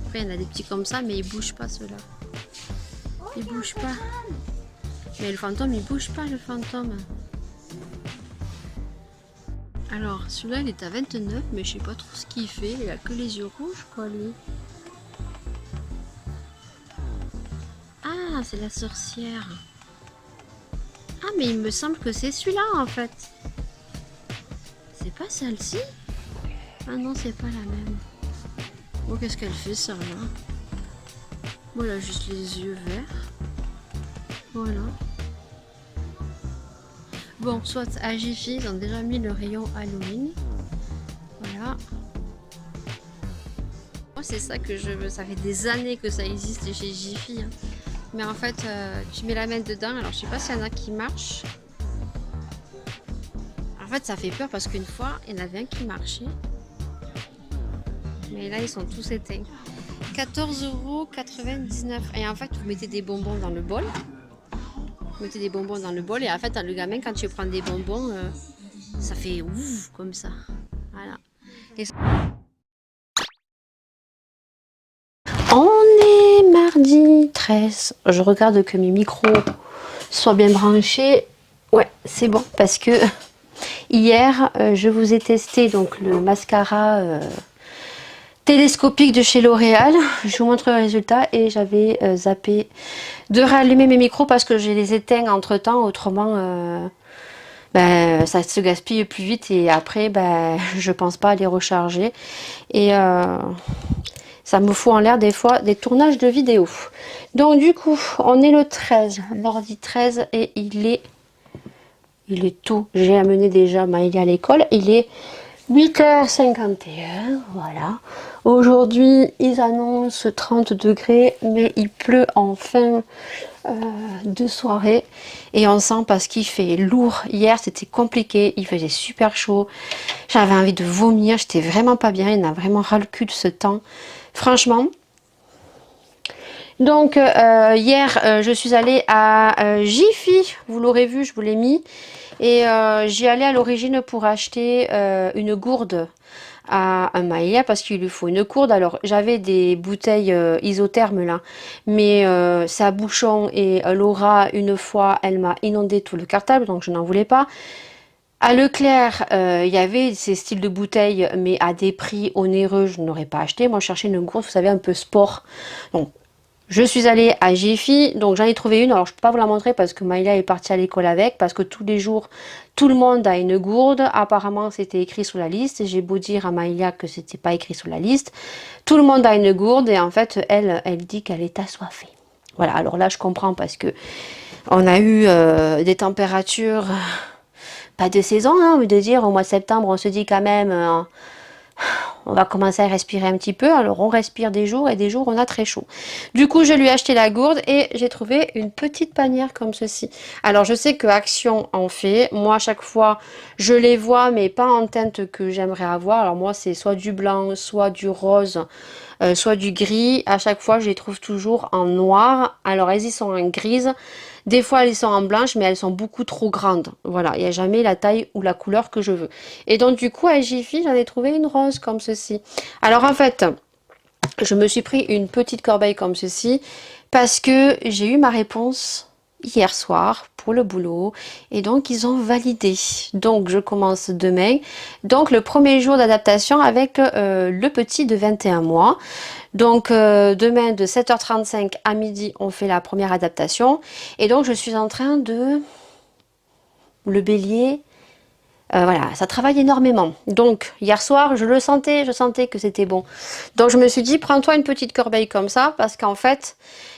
Après, il y en a des petits comme ça, mais il bouge pas ceux-là. Il bouge pas. Mais le fantôme, il bouge pas, le fantôme. Alors, celui-là, il est à 29, mais je sais pas trop ce qu'il fait. Il a que les yeux rouges, quoi, lui. Ah, c'est la sorcière. Ah, mais il me semble que c'est celui-là, en fait. C'est pas celle-ci? Ah non, c'est pas la même. Bon, qu'est-ce qu'elle fait, ça, là? Bon, elle a juste les yeux verts. Voilà. Bon, soit à Jiffy, ils ont déjà mis le rayon Halloween. Voilà. Moi, c'est ça que je veux. Ça fait des années que ça existe chez Jiffy. Hein. Mais en fait, tu mets la main dedans. Alors, je sais pas s'il y en a qui marchent. En fait, ça fait peur parce qu'une fois, il y en avait un qui marchait. Mais là, ils sont tous éteints. 14,99 €. Et en fait, vous mettez des bonbons dans le bol. Vous mettez des bonbons dans le bol. Et en fait, le gamin, quand tu prends des bonbons, ça fait ouf comme ça. Voilà. Et... On est mardi 13. Je regarde que mes micros soient bien branchés. Ouais, c'est bon parce que hier, je vous ai testé donc le mascara télescopique de chez L'Oréal. Je vous montre le résultat et j'avais zappé de rallumer mes micros parce que je les éteins entre temps. Autrement, ça se gaspille plus vite et après, je pense pas à les recharger. Et ça me fout en l'air des fois des tournages de vidéos. Donc du coup, on est le 13, mardi 13 et il est tôt. J'ai amené déjà Maëlie à l'école. Il est 8h51, voilà. Aujourd'hui, ils annoncent 30 degrés, mais il pleut en fin de soirée. Et on sent parce qu'il fait lourd. Hier, c'était compliqué. Il faisait super chaud. J'avais envie de vomir. J'étais vraiment pas bien. Il en a vraiment ras le cul de ce temps. Franchement. Donc, hier, je suis allée à Jiffy. Vous l'aurez vu, je vous l'ai mis. Et j'y allais à l'origine pour acheter une gourde à un Maïa parce qu'il lui faut une gourde. Alors j'avais des bouteilles isothermes là, mais c'est à bouchon et Laura une fois elle m'a inondé tout le cartable donc je n'en voulais pas. À Leclerc, il y avait ces styles de bouteilles mais à des prix onéreux, je n'aurais pas acheté. Moi je cherchais une gourde, vous savez, un peu sport. Donc je suis allée à Jiffy, donc j'en ai trouvé une. Alors je ne peux pas vous la montrer parce que Maïla est partie à l'école avec, parce que tous les jours, tout le monde a une gourde. Apparemment, c'était écrit sur la liste. J'ai beau dire à Maïla que c'était pas écrit sur la liste. Tout le monde a une gourde et en fait, elle dit qu'elle est assoiffée. Voilà, alors là, je comprends parce que On a eu des températures pas de saison, hein, de dire au mois de septembre, on se dit quand même, on va commencer à respirer un petit peu. Alors on respire des jours et des jours on a très chaud. Du coup je lui ai acheté la gourde et j'ai trouvé une petite panière comme ceci. Alors je sais que Action en fait. Moi à chaque fois je les vois mais pas en teinte que j'aimerais avoir. Alors moi c'est soit du blanc, soit du rose, soit du gris. À chaque fois je les trouve toujours en noir. Alors elles y sont en grise. Des fois, elles y sont en blanche, mais elles sont beaucoup trop grandes. Voilà, il n'y a jamais la taille ou la couleur que je veux. Et donc, du coup, à Jiffy, j'en ai trouvé une rose comme ceci. Alors, en fait, je me suis pris une petite corbeille comme ceci parce que j'ai eu ma réponse hier soir pour le boulot et donc ils ont validé. Donc je commence demain. Donc le premier jour d'adaptation avec le petit de 21 mois. Donc demain de 7h35 à midi on fait la première adaptation et donc je suis en train de le bélier. Voilà, ça travaille énormément. Donc, hier soir, je sentais que c'était bon. Donc, je me suis dit, prends-toi une petite corbeille comme ça, parce qu'en fait,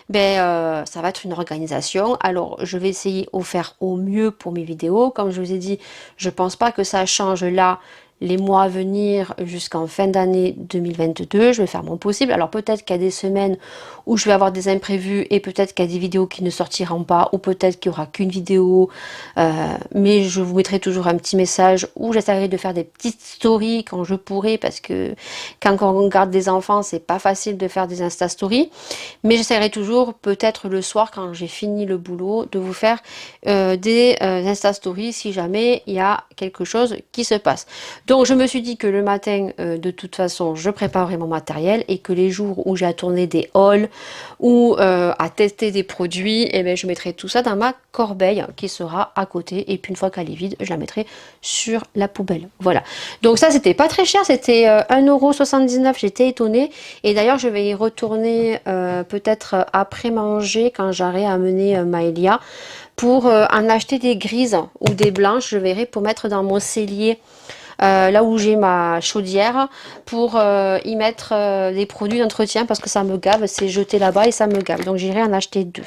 ça va être une organisation. Alors, je vais essayer de faire au mieux pour mes vidéos. Comme je vous ai dit, je pense pas que ça change là les mois à venir jusqu'en fin d'année 2022. Je vais faire mon possible. Alors, peut-être qu'il y a des semaines où je vais avoir des imprévus et peut-être qu'il y a des vidéos qui ne sortiront pas ou peut-être qu'il n'y aura qu'une vidéo. Mais je vous mettrai toujours un petit message où j'essaierai de faire des petites stories quand je pourrai parce que quand on garde des enfants, c'est pas facile de faire des Insta Stories. Mais j'essaierai toujours, peut-être le soir quand j'ai fini le boulot, de vous faire des Insta Stories si jamais il y a quelque chose qui se passe. Donc je me suis dit que le matin, de toute façon, je préparerai mon matériel et que les jours où j'ai à tourner des hauls ou à tester des produits, eh bien, je mettrai tout ça dans ma corbeille qui sera à côté. Et puis une fois qu'elle est vide, je la mettrai sur la poubelle. Voilà. Donc ça, c'était pas très cher. C'était 1,79 €. J'étais étonnée. Et d'ailleurs, je vais y retourner peut-être après manger quand j'aurai amené Maëlia pour en acheter des grises ou des blanches. Je verrai pour mettre dans mon cellier. Là où j'ai ma chaudière pour y mettre des produits d'entretien parce que ça me gave, c'est jeté là-bas et ça me gave. Donc j'irai en acheter 2.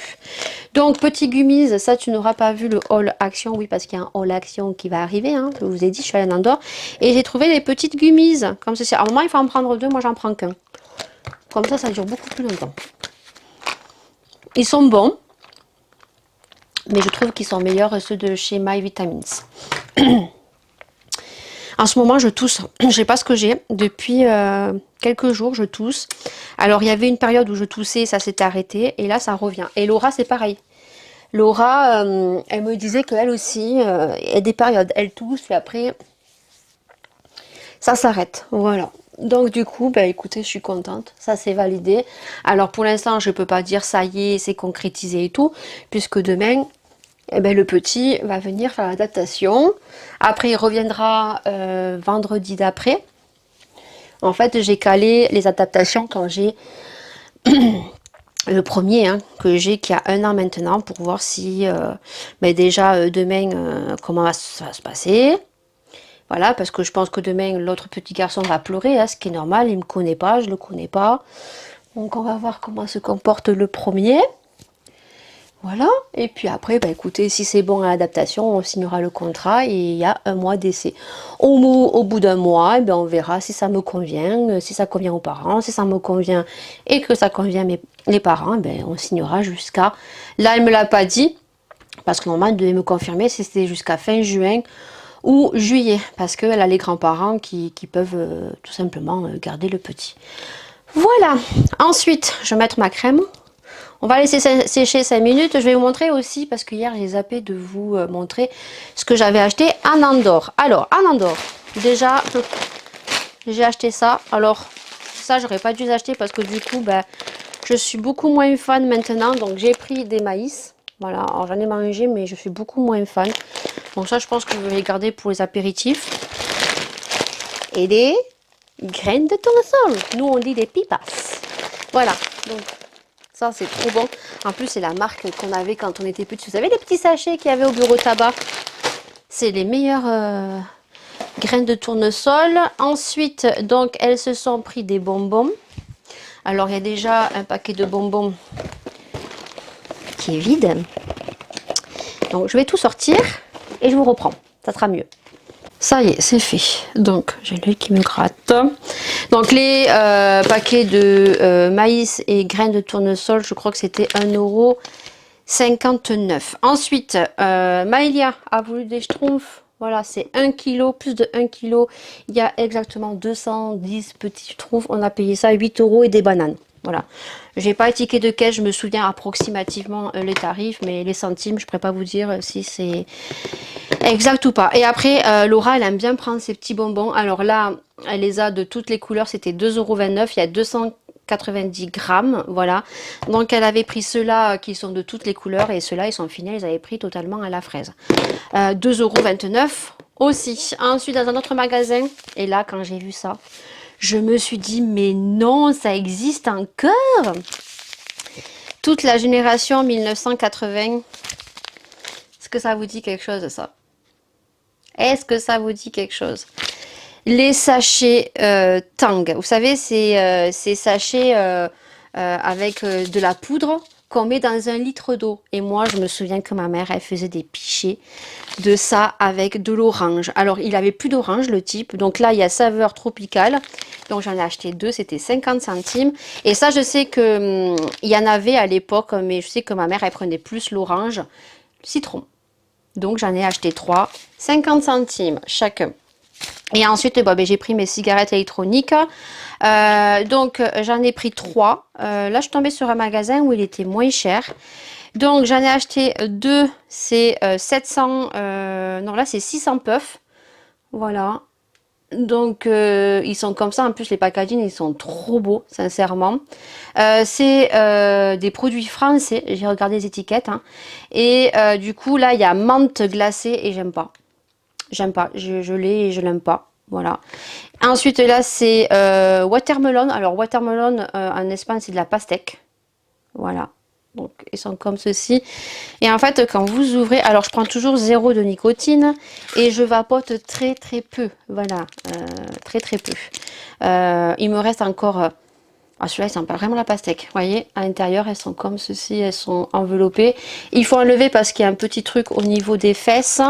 Donc petit gummies, ça tu n'auras pas vu le haul action, oui parce qu'il y a un haul action qui va arriver, hein, je vous ai dit, je suis allée en Andorre et j'ai trouvé des petites gummies comme ceci. À un moment il faut en prendre 2, moi j'en prends qu'un. Comme ça dure beaucoup plus longtemps. Ils sont bons, mais je trouve qu'ils sont meilleurs ceux de chez My Vitamins. En ce moment, je tousse. Je sais pas ce que j'ai. Depuis quelques jours, je tousse. Alors, il y avait une période où je toussais, ça s'était arrêté. Et là, ça revient. Et Laura, c'est pareil. Laura, elle me disait qu'elle aussi, il y a des périodes. Elle tousse et après, ça s'arrête. Voilà. Donc, du coup, écoutez, je suis contente. Ça, c'est validé. Alors, pour l'instant, je peux pas dire ça y est, c'est concrétisé et tout. Puisque demain... Eh ben, le petit va venir faire l'adaptation. Après, il reviendra vendredi d'après. En fait, j'ai calé les adaptations quand j'ai le premier que j'ai qui a 1 an maintenant pour voir si déjà demain comment ça va se passer. Voilà, parce que je pense que demain l'autre petit garçon va pleurer, ce qui est normal. Il me connaît pas, je le connais pas. Donc on va voir comment se comporte le premier. Voilà, et puis après, écoutez, si c'est bon à l'adaptation, on signera le contrat et il y a 1 mois d'essai. Au bout d'1 mois, on verra si ça me convient, si ça convient aux parents, si ça me convient et que ça convient les parents, on signera jusqu'à... Là, elle ne me l'a pas dit, parce que normalement, elle devait me confirmer si c'était jusqu'à fin juin ou juillet, parce qu'elle a les grands-parents qui peuvent tout simplement garder le petit. Voilà, ensuite, je vais mettre ma crème. On va laisser sécher 5 minutes. Je vais vous montrer aussi, parce que hier j'ai zappé de vous montrer ce que j'avais acheté en Andorre. Alors, en Andorre, déjà, j'ai acheté ça. Alors, ça, j'aurais pas dû l'acheter parce que du coup, je suis beaucoup moins fan maintenant. Donc, j'ai pris des maïs. Voilà, alors j'en ai mangé, mais je suis beaucoup moins fan. Donc ça, je pense que je vais les garder pour les apéritifs. Et des graines de tournesol. Nous, on dit des pipas. Voilà, donc... Ça, c'est trop bon. En plus, c'est la marque qu'on avait quand on était petit. Vous savez, les petits sachets qu'il y avait au bureau tabac. C'est les meilleures graines de tournesol. Ensuite, donc, elles se sont pris des bonbons. Alors, il y a déjà un paquet de bonbons qui est vide. Donc je vais tout sortir et je vous reprends. Ça sera mieux. Ça y est, c'est fait. Donc j'ai l'œil qui me gratte. Donc les paquets de maïs et graines de tournesol, je crois que c'était 1,59 €. Ensuite, Maëlia a voulu des schtroumpfs. Voilà, c'est 1 kg, plus de 1 kg. Il y a exactement 210 petits schtroumpfs. On a payé ça 8 € et des bananes. Voilà. J'ai pas étiqueté de caisse, je me souviens approximativement les tarifs, mais les centimes, je pourrais pas vous dire si c'est exact ou pas. Et après, Laura, elle aime bien prendre ses petits bonbons. Alors là, elle les a de toutes les couleurs. C'était 2,29 €. Il y a 290 grammes. Voilà. Donc, elle avait pris ceux-là qui sont de toutes les couleurs. Et ceux-là, ils sont finis. Ils avaient pris totalement à la fraise. 2,29 € aussi. Ensuite, dans un autre magasin. Et là, quand j'ai vu ça, je me suis dit, mais non, ça existe encore. Toute la génération 1980. Est-ce que ça vous dit quelque chose, ça? Est-ce que ça vous dit quelque chose? Les sachets Tang, vous savez, c'est ces sachets avec de la poudre qu'on met dans 1 litre d'eau. Et moi, je me souviens que ma mère, elle faisait des pichets de ça avec de l'orange. Alors, il avait plus d'orange, le type. Donc là, il y a saveur tropicale. Donc, j'en ai acheté 2, c'était 50 centimes. Et ça, je sais que il y en avait à l'époque, mais je sais que ma mère, elle prenait plus l'orange, citron. Donc j'en ai acheté 3, 50 centimes chacun. Et ensuite, ben, j'ai pris mes cigarettes électroniques. Donc j'en ai pris 3. Là, je suis tombée sur un magasin où il était moins cher. Donc j'en ai acheté 2, c'est 700, non là c'est 600 puffs. Voilà. Donc ils sont comme ça, en plus les packaging ils sont trop beaux, sincèrement. C'est des produits français, j'ai regardé les étiquettes, hein. Et du coup là il y a menthe glacée et j'aime pas. J'aime pas, je l'ai et je l'aime pas. Voilà. Ensuite là c'est watermelon. Alors watermelon en Espagne c'est de la pastèque. Voilà. Donc ils sont comme ceci. Et en fait quand vous ouvrez, alors je prends toujours 0 de nicotine et je vapote très très peu. Voilà, très très peu. Il me reste encore, ah celui-là il sent pas vraiment la pastèque. Vous voyez, à l'intérieur elles sont comme ceci, elles sont enveloppées. Il faut enlever parce qu'il y a un petit truc au niveau des fesses.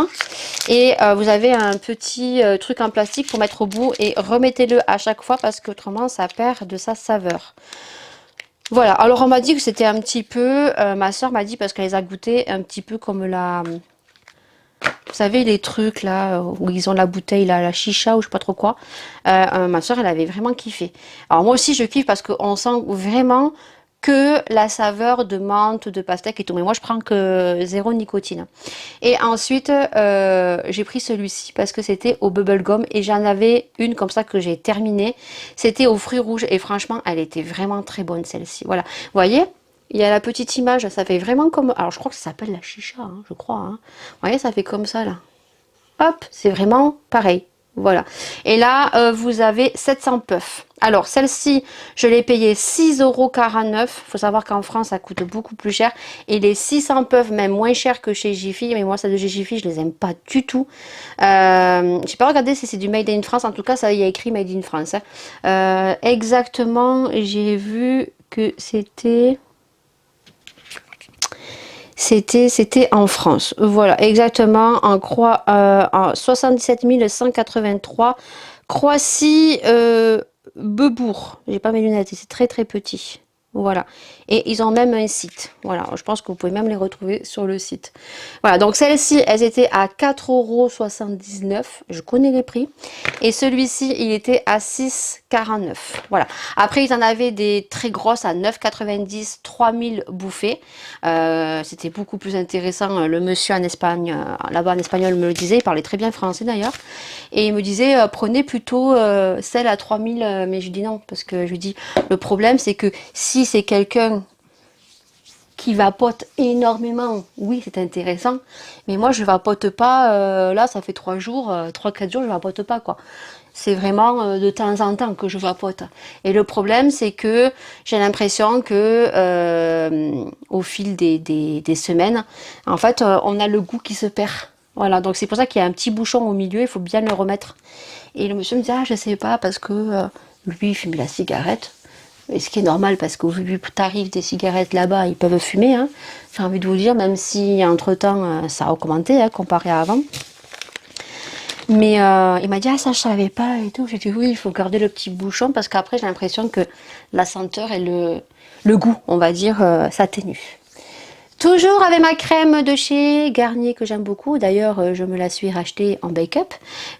Et vous avez un petit truc en plastique pour mettre au bout et remettez-le à chaque fois parce qu'autrement ça perd de sa saveur. Voilà, alors on m'a dit que c'était un petit peu, ma soeur m'a dit parce qu'elle les a goûtés un petit peu comme la, vous savez les trucs là où ils ont la bouteille là, la chicha ou je sais pas trop quoi. Ma soeur elle avait vraiment kiffé. Alors moi aussi je kiffe parce qu'on sent vraiment que la saveur de menthe, de pastèque et tout. Mais moi je prends que 0 nicotine. Et ensuite j'ai pris celui-ci parce que c'était au bubblegum et j'en avais une comme ça que j'ai terminée. C'était aux fruits rouges et franchement elle était vraiment très bonne celle-ci. Voilà, vous voyez, il y a la petite image, ça fait vraiment comme, alors je crois que ça s'appelle la chicha, hein, je crois, hein. Vous voyez, ça fait comme ça là. Hop, c'est vraiment pareil. Voilà. Et là, vous avez 700 puffs. Alors, celle-ci, je l'ai payée 6,49 €. Il faut savoir qu'en France, ça coûte beaucoup plus cher. Et les 600 puffs, même moins cher que chez Jiffy. Mais moi, celles de chez Jiffy, je les aime pas du tout. J'ai pas regardé si c'est du Made in France. En tout cas, ça y a écrit Made in France, hein. Exactement, j'ai vu que c'était... C'était en France. Voilà, exactement. En 77 183 Croissy Bebourg. J'ai pas mes lunettes, c'est très très petit. Voilà. Et ils ont même un site. Voilà, je pense que vous pouvez même les retrouver sur le site. Voilà, donc celles-ci, elles étaient à 4,79 €. Je connais les prix. Et celui-ci, il était à 6,49 €. Voilà. Après, ils en avaient des très grosses à 9,90 €, 3000 bouffées. C'était beaucoup plus intéressant. Le monsieur en Espagne, là-bas en espagnol, me le disait. Il parlait très bien français d'ailleurs. Et il me disait, prenez plutôt celle à 3000. Mais je dis non, parce que je lui dis, le problème, c'est que si c'est quelqu'un qui vapote énormément, oui c'est intéressant, mais moi je vapote pas, là ça fait 3 jours, 3-4 jours je vapote pas quoi. C'est vraiment de temps en temps que je vapote. Et le problème c'est que j'ai l'impression que au fil des semaines, en fait on a le goût qui se perd. Voilà, donc c'est pour ça qu'il y a un petit bouchon au milieu, il faut bien le remettre. Et le monsieur me dit, ah je sais pas parce que lui il fume la cigarette. Et ce qui est normal parce qu'au vu du tarif des cigarettes là-bas, ils peuvent fumer. Hein. J'ai envie de vous dire, même si entre-temps ça a augmenté hein, comparé à avant. Mais il m'a dit, ah ça je savais pas et tout. J'ai dit, oui, il faut garder le petit bouchon parce qu'après j'ai l'impression que la senteur et le goût, on va dire, s'atténue. Toujours avec ma crème de chez Garnier que j'aime beaucoup. D'ailleurs, je me la suis rachetée en bake-up.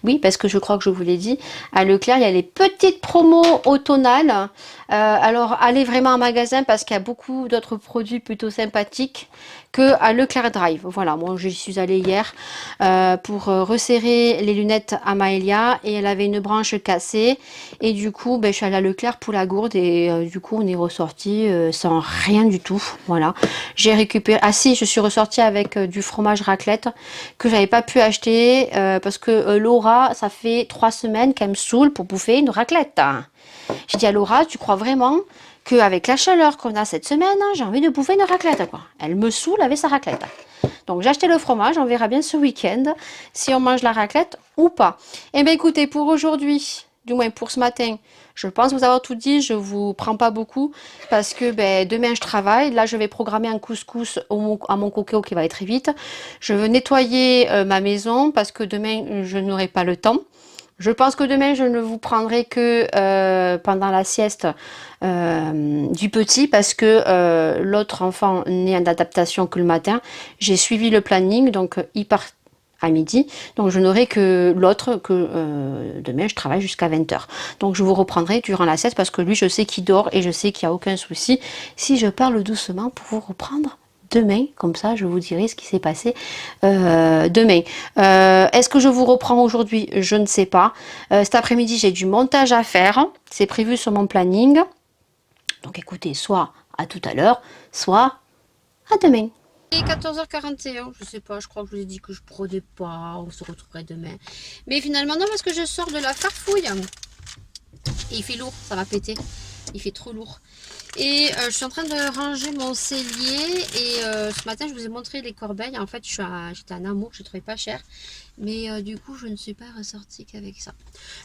Oui, parce que je crois que je vous l'ai dit. À Leclerc, il y a les petites promos automnales. Alors, allez vraiment en magasin parce qu'il y a beaucoup d'autres produits plutôt sympathiques que à Leclerc Drive. Voilà, moi je suis allée hier pour resserrer les lunettes à Maëlia et elle avait une branche cassée. Et du coup, ben, je suis allée à Leclerc pour la gourde et du coup, on est ressorti sans rien du tout. Voilà, j'ai récupéré. Ah si, je suis ressortie avec du fromage raclette que j'avais pas pu acheter parce que Laura, ça fait 3 semaines qu'elle me saoule pour bouffer une raclette. J'ai dit à Laura, tu crois vraiment qu'avec la chaleur qu'on a cette semaine, hein, j'ai envie de bouffer une raclette, quoi. Elle me saoule avec sa raclette. Donc j'ai acheté le fromage, on verra bien ce week-end si on mange la raclette ou pas. Eh bien écoutez, pour aujourd'hui, du moins pour ce matin, je pense vous avoir tout dit, je vous prends pas beaucoup parce que ben, demain je travaille. Là je vais programmer un couscous à mon coco qui va aller très vite. Je veux nettoyer ma maison parce que demain je n'aurai pas le temps. Je pense que demain, je ne vous prendrai que pendant la sieste du petit parce que l'autre enfant n'est en adaptation que le matin. J'ai suivi le planning, donc il part à midi. Donc je n'aurai que l'autre que demain, je travaille jusqu'à 20 h. Donc je vous reprendrai durant la sieste parce que lui, je sais qu'il dort et je sais qu'il n'y a aucun souci si je parle doucement pour vous reprendre demain, comme ça je vous dirai ce qui s'est passé demain. Est-ce que je vous reprends aujourd'hui? Je ne sais pas. Cet après-midi j'ai du montage à faire, c'est prévu sur mon planning. Donc écoutez, soit à tout à l'heure, soit à demain. Et 14h41, je sais pas, je crois que je vous ai dit que je prenais pas, on se retrouverait demain. Mais finalement non, parce que je sors de la farfouille. Et il fait lourd, ça va péter. Il fait trop lourd. Et je suis en train de ranger mon cellier. Et ce matin, je vous ai montré les corbeilles. En fait, j'étais en amour, je ne trouvais pas cher. Mais du coup, je ne suis pas ressortie qu'avec ça.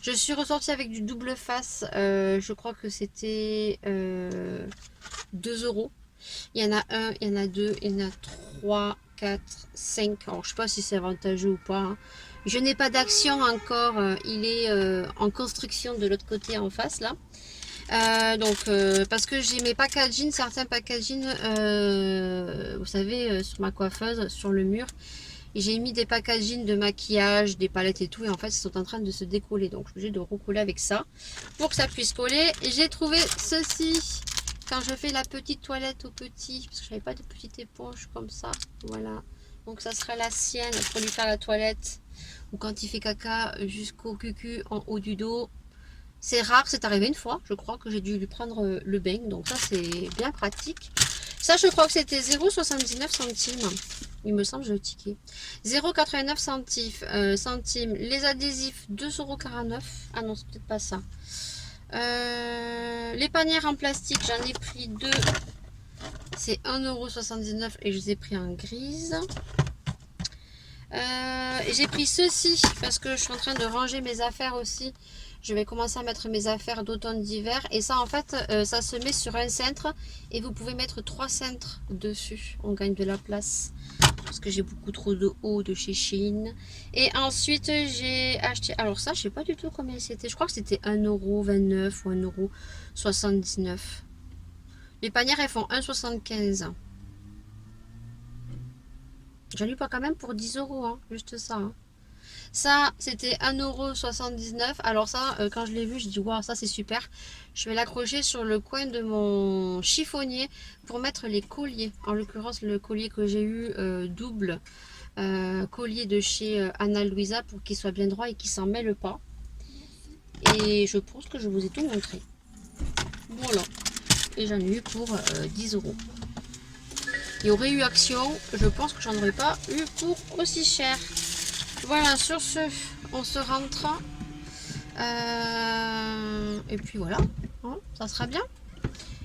Je suis ressortie avec du double face. Je crois que c'était 2 euros. Il y en a un, il y en a deux, il y en a 3, 4, 5. Alors, je sais pas si c'est avantageux ou pas. Hein. Je n'ai pas d'action encore. Il est en construction de l'autre côté en face là. Parce que j'ai mes packaging, certains packaging, vous savez, sur ma coiffeuse, sur le mur, j'ai mis des packaging de maquillage, des palettes et tout, et en fait, ils sont en train de se décoller. Donc, je suis obligée de recoller avec ça pour que ça puisse coller. Et j'ai trouvé ceci quand je fais la petite toilette au petit, parce que je n'avais pas de petite éponge comme ça. Voilà. Donc, ça sera la sienne pour lui faire la toilette. Ou quand il fait caca jusqu'au cucu en haut du dos. C'est rare, c'est arrivé une fois, je crois que j'ai dû lui prendre le bain, donc ça c'est bien pratique. Ça je crois que c'était 0,79 centimes, il me semble, j'ai le ticket. 0,89 centimes, les adhésifs 2,49 €, ah non c'est peut-être pas ça. Les panières en plastique, j'en ai pris 2, c'est 1,79 € et je les ai pris en grise. J'ai pris ceci parce que je suis en train de ranger mes affaires aussi. Je vais commencer à mettre mes affaires d'automne d'hiver. Et ça en fait ça se met sur un cintre. Et vous pouvez mettre 3 cintres dessus. On gagne de la place. Parce que j'ai beaucoup trop de haut de chez Shein. Et ensuite j'ai acheté. Alors ça je sais pas du tout combien c'était. Je crois que c'était 1,29 € ou 1,79 €. Les panières elles font 1,75 €. J'en ai pas quand même pour 10 €, hein, juste ça. Hein. Ça, c'était 1,79 €. Alors ça, quand je l'ai vu, je dis, waouh, ça c'est super. Je vais l'accrocher sur le coin de mon chiffonnier pour mettre les colliers. En l'occurrence, le collier que j'ai eu double collier de chez Anna Luisa pour qu'il soit bien droit et qu'il s'en mêle pas. Et je pense que je vous ai tout montré. Voilà. Et j'en ai eu pour 10 €. Il y aurait eu action, je pense que j'en aurais pas eu pour aussi cher. Voilà, sur ce, on se rentre. Et puis voilà, hein, ça sera bien.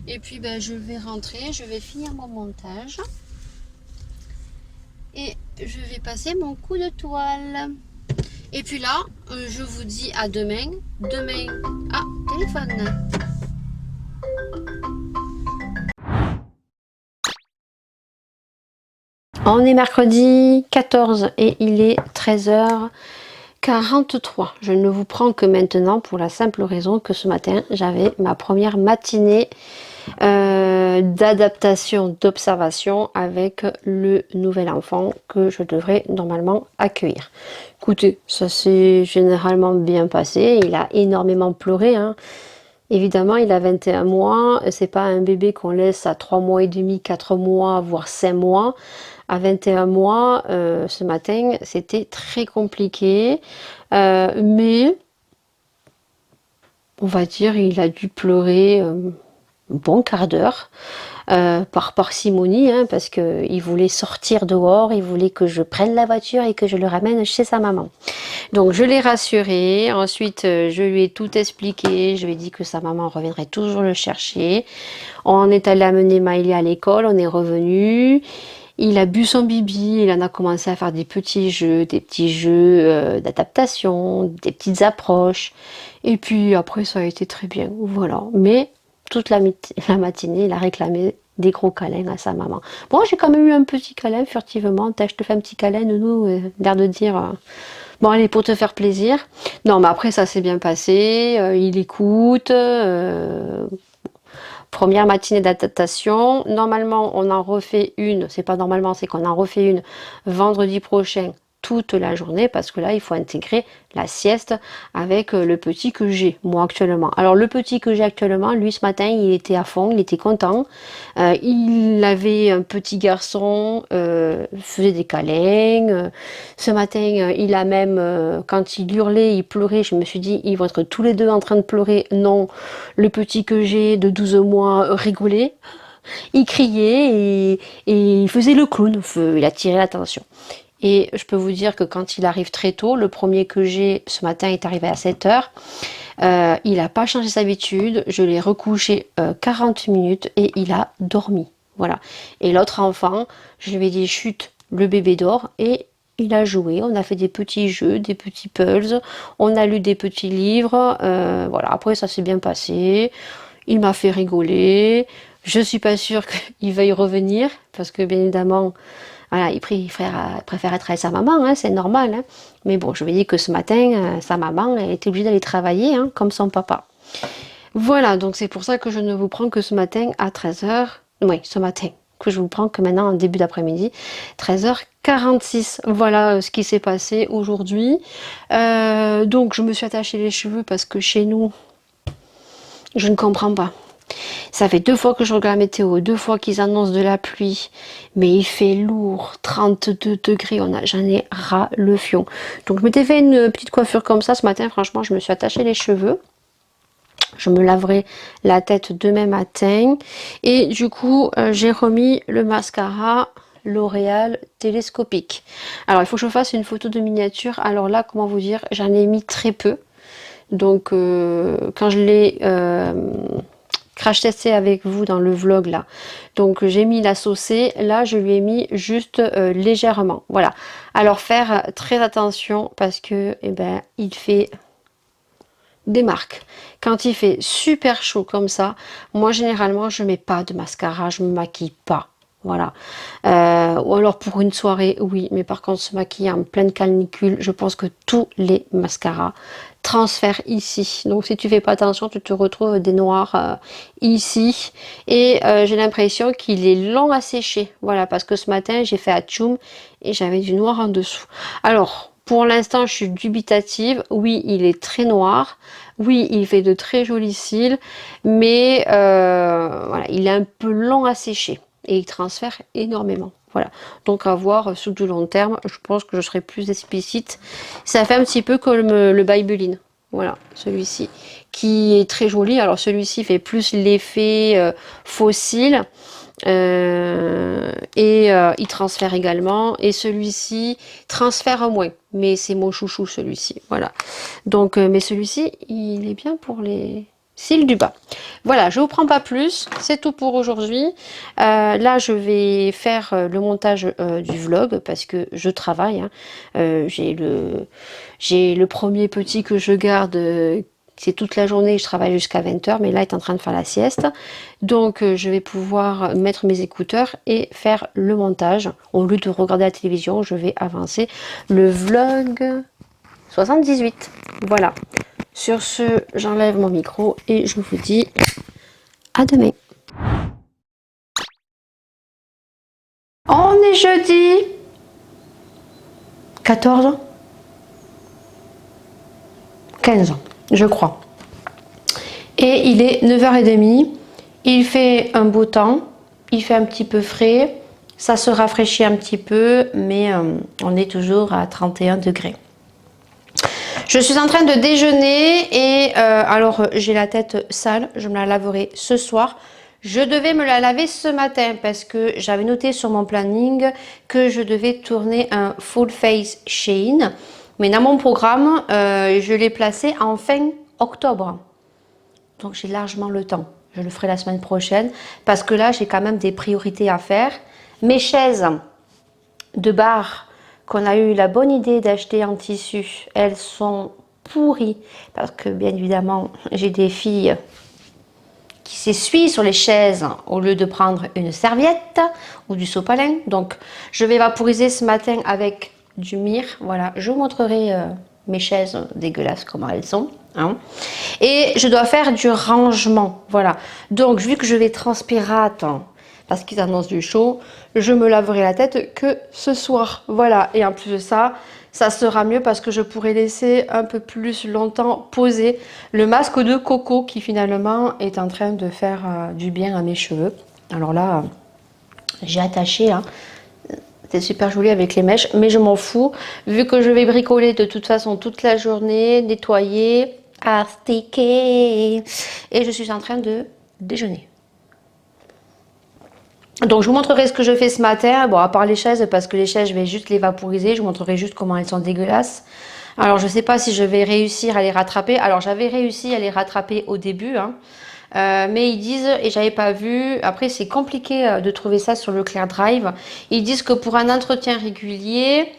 Et puis ben, je vais rentrer, je vais finir mon montage. Et je vais passer mon coup de toile. Et puis là, je vous dis à demain. Demain, ah, téléphone. On est mercredi 14 et il est 13h43. Je ne vous prends que maintenant pour la simple raison que ce matin, j'avais ma première matinée d'adaptation, d'observation avec le nouvel enfant que je devrais normalement accueillir. Écoutez, ça s'est généralement bien passé. Il a énormément pleuré, hein. Évidemment, il a 21 mois. C'est pas un bébé qu'on laisse à 3 mois et demi, 4 mois, voire 5 mois. À 21 mois, ce matin, c'était très compliqué. Mais, on va dire, il a dû pleurer un bon quart d'heure. Par parcimonie, hein, parce qu'il voulait sortir dehors, il voulait que je prenne la voiture et que je le ramène chez sa maman. Donc je l'ai rassuré, ensuite je lui ai tout expliqué, je lui ai dit que sa maman reviendrait toujours le chercher. On est allé amener Miley à l'école, on est revenu. Il a bu son bibi, il en a commencé à faire des petits jeux d'adaptation, des petites approches. Et puis après ça a été très bien, voilà. Mais toute la matinée, il a réclamé des gros câlins à sa maman. Bon, j'ai quand même eu un petit câlin furtivement. Je te fais un petit câlin, nounou, l'air de dire... bon, allez, pour te faire plaisir. Non, mais après, ça s'est bien passé. Il écoute. Première matinée d'adaptation. Normalement, on en refait une. C'est pas normalement, c'est qu'on en refait une vendredi prochain toute la journée parce que là il faut intégrer la sieste avec le petit que j'ai moi actuellement. Alors le petit que j'ai actuellement, lui ce matin il était à fond, il était content. Il avait un petit garçon, faisait des câlins. Ce matin il a même, quand il hurlait, il pleurait, je me suis dit ils vont être tous les deux en train de pleurer. Non, le petit que j'ai de 12 mois rigolait. Il criait et il faisait le clown, il attirait l'attention. Et je peux vous dire que quand il arrive très tôt, le premier que j'ai ce matin est arrivé à 7h. Il n'a pas changé sa habitude. Je l'ai recouché 40 minutes et il a dormi. Voilà. Et l'autre enfant, je lui ai dit chut, le bébé dort et il a joué. On a fait des petits jeux, des petits puzzles. On a lu des petits livres. Voilà. Après, ça s'est bien passé. Il m'a fait rigoler. Je suis pas sûre qu'il veuille revenir parce que bien évidemment... Voilà, il préfère être avec sa maman, hein, c'est normal. Hein. Mais bon, je lui ai dit que ce matin, sa maman elle était obligée d'aller travailler, hein, comme son papa. Voilà, donc c'est pour ça que je ne vous prends que ce matin à 13h. Oui, ce matin, que je vous prends que maintenant en début d'après-midi, 13h46. Voilà ce qui s'est passé aujourd'hui. Donc je me suis attachée les cheveux parce que chez nous, je ne comprends pas. Ça fait 2 fois que je regarde la météo, 2 fois qu'ils annoncent de la pluie, mais il fait lourd, 32 degrés, j'en ai ras le fion. Donc je m'étais fait une petite coiffure comme ça ce matin, franchement je me suis attaché les cheveux. Je me laverai la tête demain matin. Et du coup, j'ai remis le mascara L'Oréal télescopique. Alors il faut que je fasse une photo de miniature. Alors là, comment vous dire, j'en ai mis très peu. Donc quand je l'ai... crash testé avec vous dans le vlog là, donc j'ai mis la saucée, là je lui ai mis juste légèrement, voilà. Alors faire très attention parce que eh ben il fait des marques quand il fait super chaud comme ça. Moi généralement je mets pas de mascara, je me maquille pas, voilà. Ou alors pour une soirée oui, mais par contre se maquiller en pleine canicule, je pense que tous les mascaras transfert ici. Donc si tu fais pas attention, tu te retrouves des noirs ici. Et j'ai l'impression qu'il est long à sécher. Voilà, parce que ce matin, j'ai fait à Tchoum et j'avais du noir en dessous. Alors, pour l'instant, je suis dubitative. Oui, il est très noir. Oui, il fait de très jolis cils. Mais voilà, il est un peu long à sécher. Et il transfère énormément. Voilà, donc à voir sur du long terme, je pense que je serai plus explicite. Ça fait un petit peu comme le Babyline, voilà, celui-ci, qui est très joli. Alors celui-ci fait plus l'effet fossile, il transfère également, et celui-ci transfère moins, mais c'est mon chouchou celui-ci, voilà. Donc, mais celui-ci, il est bien pour les... cils du bas. Voilà, je vous prends pas plus, c'est tout pour aujourd'hui. Là, je vais faire le montage du vlog parce que je travaille. Hein. J'ai le premier petit que je garde C'est toute la journée, je travaille jusqu'à 20 h, mais là, il est en train de faire la sieste. Donc, je vais pouvoir mettre mes écouteurs et faire le montage. Au lieu de regarder la télévision, je vais avancer le vlog 78. Voilà. Sur ce, j'enlève mon micro et je vous dis à demain. On est jeudi 14, 15, je crois. Et il est 9h30. Il fait un beau temps. Il fait un petit peu frais. Ça se rafraîchit un petit peu, mais on est toujours à 31 degrés. Je suis en train de déjeuner et alors j'ai la tête sale. Je me la laverai ce soir. Je devais me la laver ce matin parce que j'avais noté sur mon planning que je devais tourner un full face sheen. Mais dans mon programme, je l'ai placé en fin octobre. Donc j'ai largement le temps. Je le ferai la semaine prochaine parce que là, j'ai quand même des priorités à faire. Mes chaises de bar qu'on a eu la bonne idée d'acheter en tissu, elles sont pourries parce que bien évidemment, j'ai des filles qui s'essuient sur les chaises au lieu de prendre une serviette ou du sopalin. Donc, je vais vaporiser ce matin avec du myrrhe. Voilà, je vous montrerai mes chaises dégueulasses, comment elles sont. Hein. Et je dois faire du rangement. Voilà. Donc, vu que je vais transpirer parce qu'ils annoncent du chaud, je me laverai la tête que ce soir. Voilà. Et en plus de ça, ça sera mieux parce que je pourrai laisser un peu plus longtemps poser le masque de coco qui finalement est en train de faire du bien à mes cheveux. Alors là, j'ai attaché, hein. C'est super joli avec les mèches, mais je m'en fous vu que je vais bricoler de toute façon toute la journée, nettoyer, astiquer et je suis en train de déjeuner. Donc je vous montrerai ce que je fais ce matin, bon à part les chaises parce que les chaises je vais juste les vaporiser, je vous montrerai juste comment elles sont dégueulasses. Alors je ne sais pas si je vais réussir à les rattraper, alors j'avais réussi à les rattraper au début, hein. Mais ils disent, et j'avais pas vu, après c'est compliqué de trouver ça sur le Clear Drive, ils disent que pour un entretien régulier,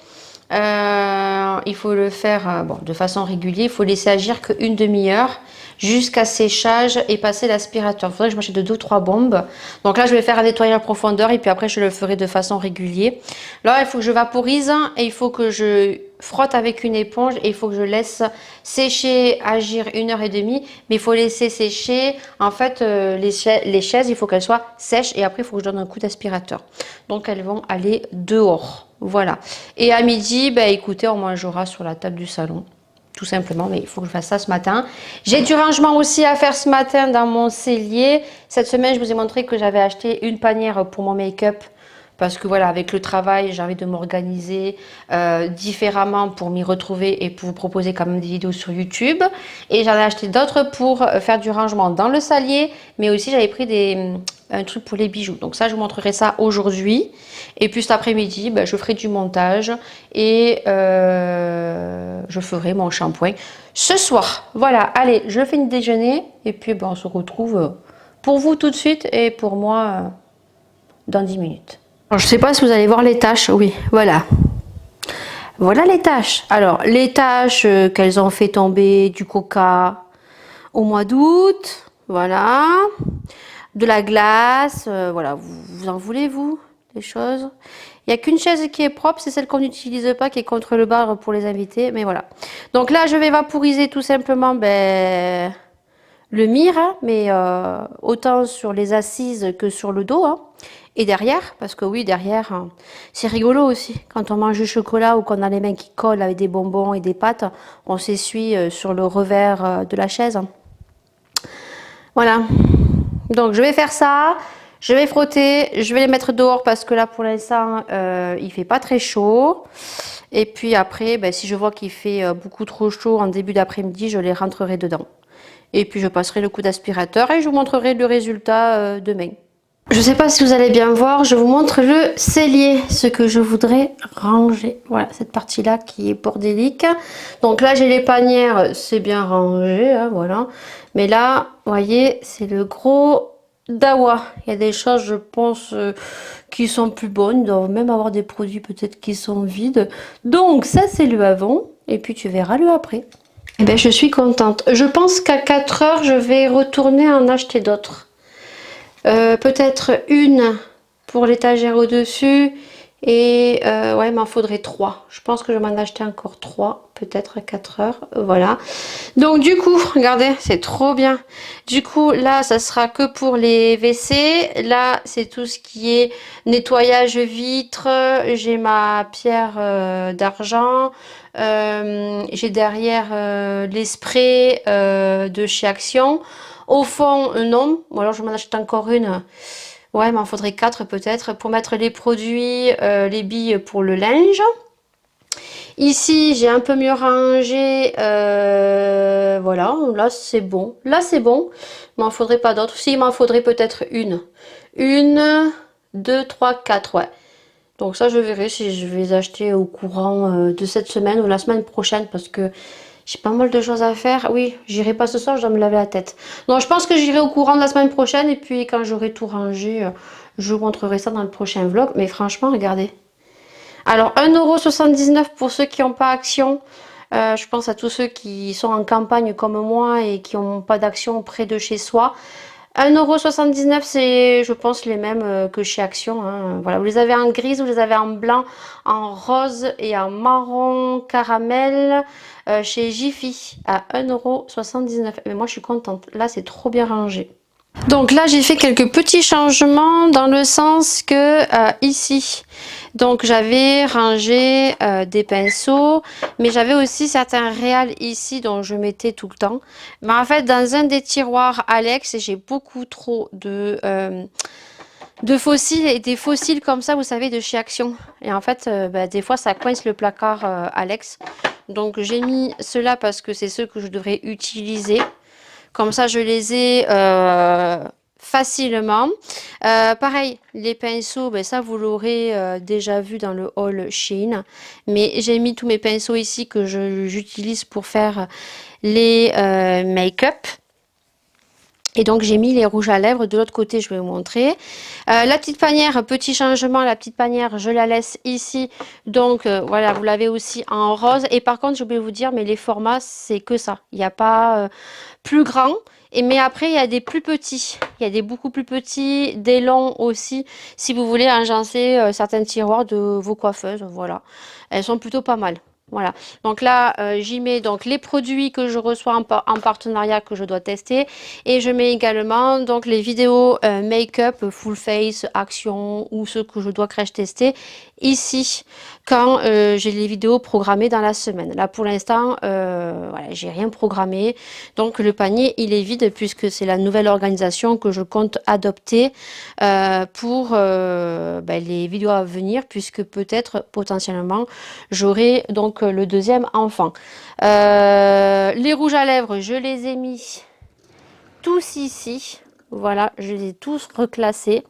il faut le faire bon, de façon régulière, il faut laisser agir qu'une demi-heure jusqu'à séchage et passer l'aspirateur. Il faudrait que je m'achète 2 ou 3 bombes. Donc là, je vais faire un nettoyage en profondeur et puis après, je le ferai de façon régulière. Là, il faut que je vaporise et il faut que je frotte avec une éponge et il faut que je laisse sécher, agir 1h30. Mais il faut laisser sécher. En fait, les chaises, il faut qu'elles soient sèches et après, il faut que je donne un coup d'aspirateur. Donc, elles vont aller dehors. Voilà. Et à midi, ben, écoutez, on mangera sur la table du salon. Tout simplement, mais il faut que je fasse ça ce matin. J'ai du rangement aussi à faire ce matin dans mon cellier. Cette semaine, je vous ai montré que j'avais acheté une panière pour mon make-up. Parce que voilà, avec le travail, j'ai envie de m'organiser différemment pour m'y retrouver et pour vous proposer quand même des vidéos sur YouTube. Et j'en ai acheté d'autres pour faire du rangement dans le salier. Mais aussi, j'avais pris un truc pour les bijoux. Donc ça, je vous montrerai ça aujourd'hui. Et puis cet après-midi, ben, je ferai du montage et je ferai mon shampoing ce soir. Voilà, allez, je fais une déjeuner. Et puis ben, on se retrouve pour vous tout de suite et pour moi dans 10 minutes. Alors, je ne sais pas si vous allez voir les tâches. Oui, voilà. Voilà les tâches. Alors, les tâches qu'elles ont fait tomber du coca au mois d'août. Voilà. De la glace. Voilà. Vous en voulez, vous, des choses? Il n'y a qu'une chaise qui est propre. C'est celle qu'on n'utilise pas, qui est contre le bar pour les invités. Mais voilà. Donc là, je vais vaporiser tout simplement ben, le myrrhe. Hein, mais autant sur les assises que sur le dos. Hein. Et derrière, parce que oui, derrière, c'est rigolo aussi. Quand on mange du chocolat ou qu'on a les mains qui collent avec des bonbons et des pâtes, on s'essuie sur le revers de la chaise. Voilà. Donc, je vais faire ça. Je vais frotter. Je vais les mettre dehors parce que là, pour l'instant, il fait pas très chaud. Et puis après, ben, si je vois qu'il fait beaucoup trop chaud en début d'après-midi, je les rentrerai dedans. Et puis, je passerai le coup d'aspirateur et je vous montrerai le résultat demain. Je ne sais pas si vous allez bien voir, je vous montre le cellier, ce que je voudrais ranger. Voilà, cette partie-là qui est bordélique. Donc là, j'ai les panières, c'est bien rangé, hein, voilà. Mais là, vous voyez, c'est le gros dawa. Il y a des choses, je pense, qui sont plus bonnes. Il doit même avoir des produits peut-être qui sont vides. Donc ça, c'est le avant. Et puis, tu verras le après. Eh ben, je suis contente. Je pense qu'à 4 heures, je vais retourner en acheter d'autres. Peut-être une pour l'étagère au-dessus. Et ouais, il m'en faudrait 3. Je pense que je vais m'en acheter encore 3, peut-être à 4 heures. Voilà. Donc du coup, regardez, c'est trop bien. Du coup, là, ça sera que pour les WC. Là, c'est tout ce qui est nettoyage vitre. J'ai ma pierre d'argent. J'ai derrière les sprays de chez Action. Au fond, non. Ou alors je m'en achète encore une. Ouais, il m'en faudrait 4 peut-être pour mettre les produits, les billes pour le linge. Ici, j'ai un peu mieux rangé. Voilà, là c'est bon. Là c'est bon. Il m'en faudrait pas d'autres. Si, il m'en faudrait peut-être une. Une, deux, trois, quatre, ouais. Donc ça, je verrai si je vais les acheter au courant de cette semaine ou la semaine prochaine parce que j'ai pas mal de choses à faire. Oui, j'irai pas ce soir, je dois me laver la tête. Non, je pense que j'irai au courant de la semaine prochaine et puis quand j'aurai tout rangé, je vous montrerai ça dans le prochain vlog. Mais franchement, regardez. Alors, 1,79 € pour ceux qui n'ont pas Action. Je pense à tous ceux qui sont en campagne comme moi et qui n'ont pas d'action près de chez soi. 1,79 €, c'est, je pense, les mêmes que chez Action. Hein. Voilà, vous les avez en grise, vous les avez en blanc, en rose et en marron caramel chez Jiffy à 1,79 €. Mais moi, je suis contente. Là, c'est trop bien rangé. Donc là, j'ai fait quelques petits changements dans le sens que ici, donc j'avais rangé des pinceaux, mais j'avais aussi certains réals ici dont je mettais tout le temps. Mais en fait, dans un des tiroirs Alex, j'ai beaucoup trop de fossiles et des fossiles comme ça, vous savez, de chez Action. Et en fait, des fois, ça coince le placard Alex. Donc j'ai mis ceux-là parce que c'est ceux que je devrais utiliser. Comme ça, je les ai facilement. Pareil, les pinceaux, ben ça, vous l'aurez déjà vu dans le haul Shein. Mais j'ai mis tous mes pinceaux ici que j'utilise pour faire les make-up. Et donc j'ai mis les rouges à lèvres de l'autre côté, je vais vous montrer. La petite panière, petit changement, la petite panière, je la laisse ici. Donc voilà, vous l'avez aussi en rose. Et par contre, je vais vous dire, mais les formats, c'est que ça. Il n'y a pas plus grand. Mais après, il y a des plus petits. Il y a des beaucoup plus petits, des longs aussi. Si vous voulez agencer certains tiroirs de vos coiffeuses, voilà. Elles sont plutôt pas mal. Voilà, donc là j'y mets donc les produits que je reçois en partenariat que je dois tester et je mets également donc les vidéos make-up, full face, action ou ceux que je dois crash tester ici quand j'ai les vidéos programmées dans la semaine. Là pour l'instant voilà, j'ai rien programmé, donc le panier il est vide puisque c'est la nouvelle organisation que je compte adopter pour les vidéos à venir, puisque peut-être potentiellement j'aurai donc le deuxième enfant. Les rouges à lèvres, je les ai mis tous ici. Voilà, je les ai tous reclassés.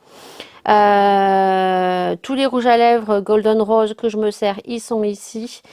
Tous les rouges à lèvres Golden Rose que je me sers, ils sont ici.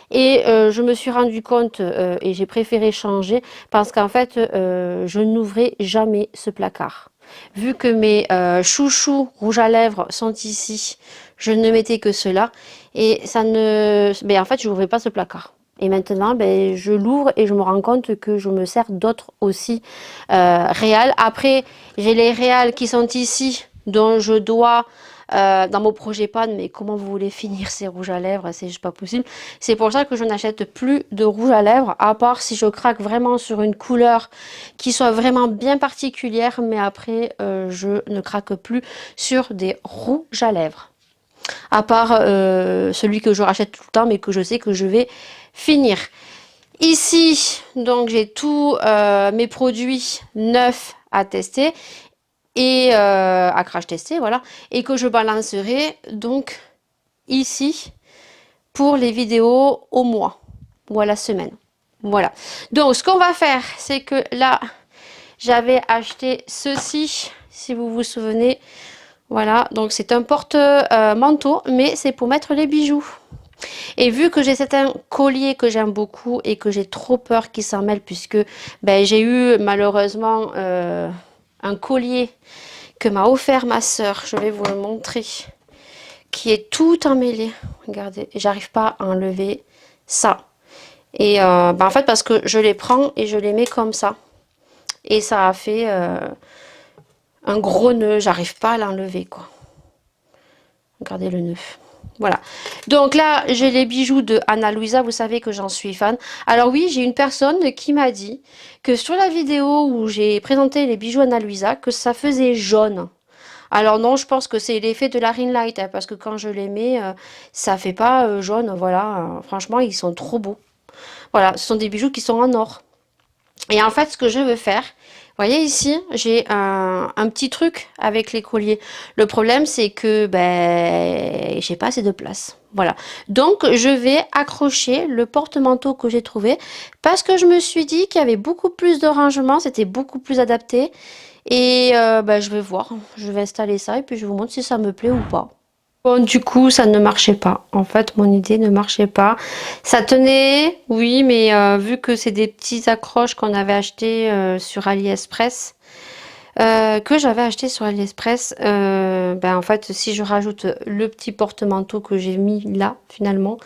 Et je me suis rendu compte et j'ai préféré changer parce qu'en fait, je n'ouvrais jamais ce placard. Vu que mes chouchous rouges à lèvres sont ici, je ne mettais que cela. Et ça ne... Mais en fait, je n'ouvrais pas ce placard. Et maintenant, je l'ouvre et je me rends compte que je me sers d'autres aussi réals. Après, j'ai les réals qui sont ici, dont je dois, dans mon projet pan, mais comment vous voulez finir ces rouges à lèvres, c'est juste pas possible. C'est pour ça que je n'achète plus de rouge à lèvres, à part si je craque vraiment sur une couleur qui soit vraiment bien particulière, mais après, je ne craque plus sur des rouges à lèvres. À part celui que je rachète tout le temps, mais que je sais que je vais finir. Ici, donc j'ai tous mes produits neufs à tester et à crash tester, voilà, et que je balancerai donc ici pour les vidéos au mois ou à la semaine. Voilà. Donc ce qu'on va faire, c'est que là, j'avais acheté ceci, si vous vous souvenez. Voilà, donc c'est un porte-manteau, mais c'est pour mettre les bijoux. Et vu que j'ai certains colliers que j'aime beaucoup et que j'ai trop peur qu'ils s'en mêlent, puisque j'ai eu malheureusement un collier que m'a offert ma soeur, je vais vous le montrer, qui est tout emmêlé. Regardez, j'arrive pas à enlever ça. Et en fait, parce que je les prends et je les mets comme ça. Et ça a fait un gros nœud. J'arrive pas à l'enlever, quoi. Regardez le nœud. Voilà. Donc là, j'ai les bijoux de Ana Luisa. Vous savez que j'en suis fan. Alors oui, j'ai une personne qui m'a dit que sur la vidéo où j'ai présenté les bijoux Ana Luisa, que ça faisait jaune. Alors non, je pense que c'est l'effet de la ring light, hein, parce que quand je les mets, ça fait pas jaune. Voilà. Franchement, ils sont trop beaux. Voilà, ce sont des bijoux qui sont en or. Et en fait, ce que je veux faire, vous voyez ici, j'ai un petit truc avec les colliers. Le problème, c'est que ben, j'ai pas assez de place. Voilà. Donc, je vais accrocher le porte-manteau que j'ai trouvé parce que je me suis dit qu'il y avait beaucoup plus de rangement, c'était beaucoup plus adapté. Et ben, je vais voir. Je vais installer ça et puis je vous montre si ça me plaît ou pas. Bon, du coup, ça ne marchait pas. En fait, mon idée ne marchait pas. Ça tenait, oui, mais vu que c'est des petits accroches qu'on avait achetés sur AliExpress, que j'avais acheté sur AliExpress, ben en fait, si je rajoute le petit porte-manteau que j'ai mis là, finalement,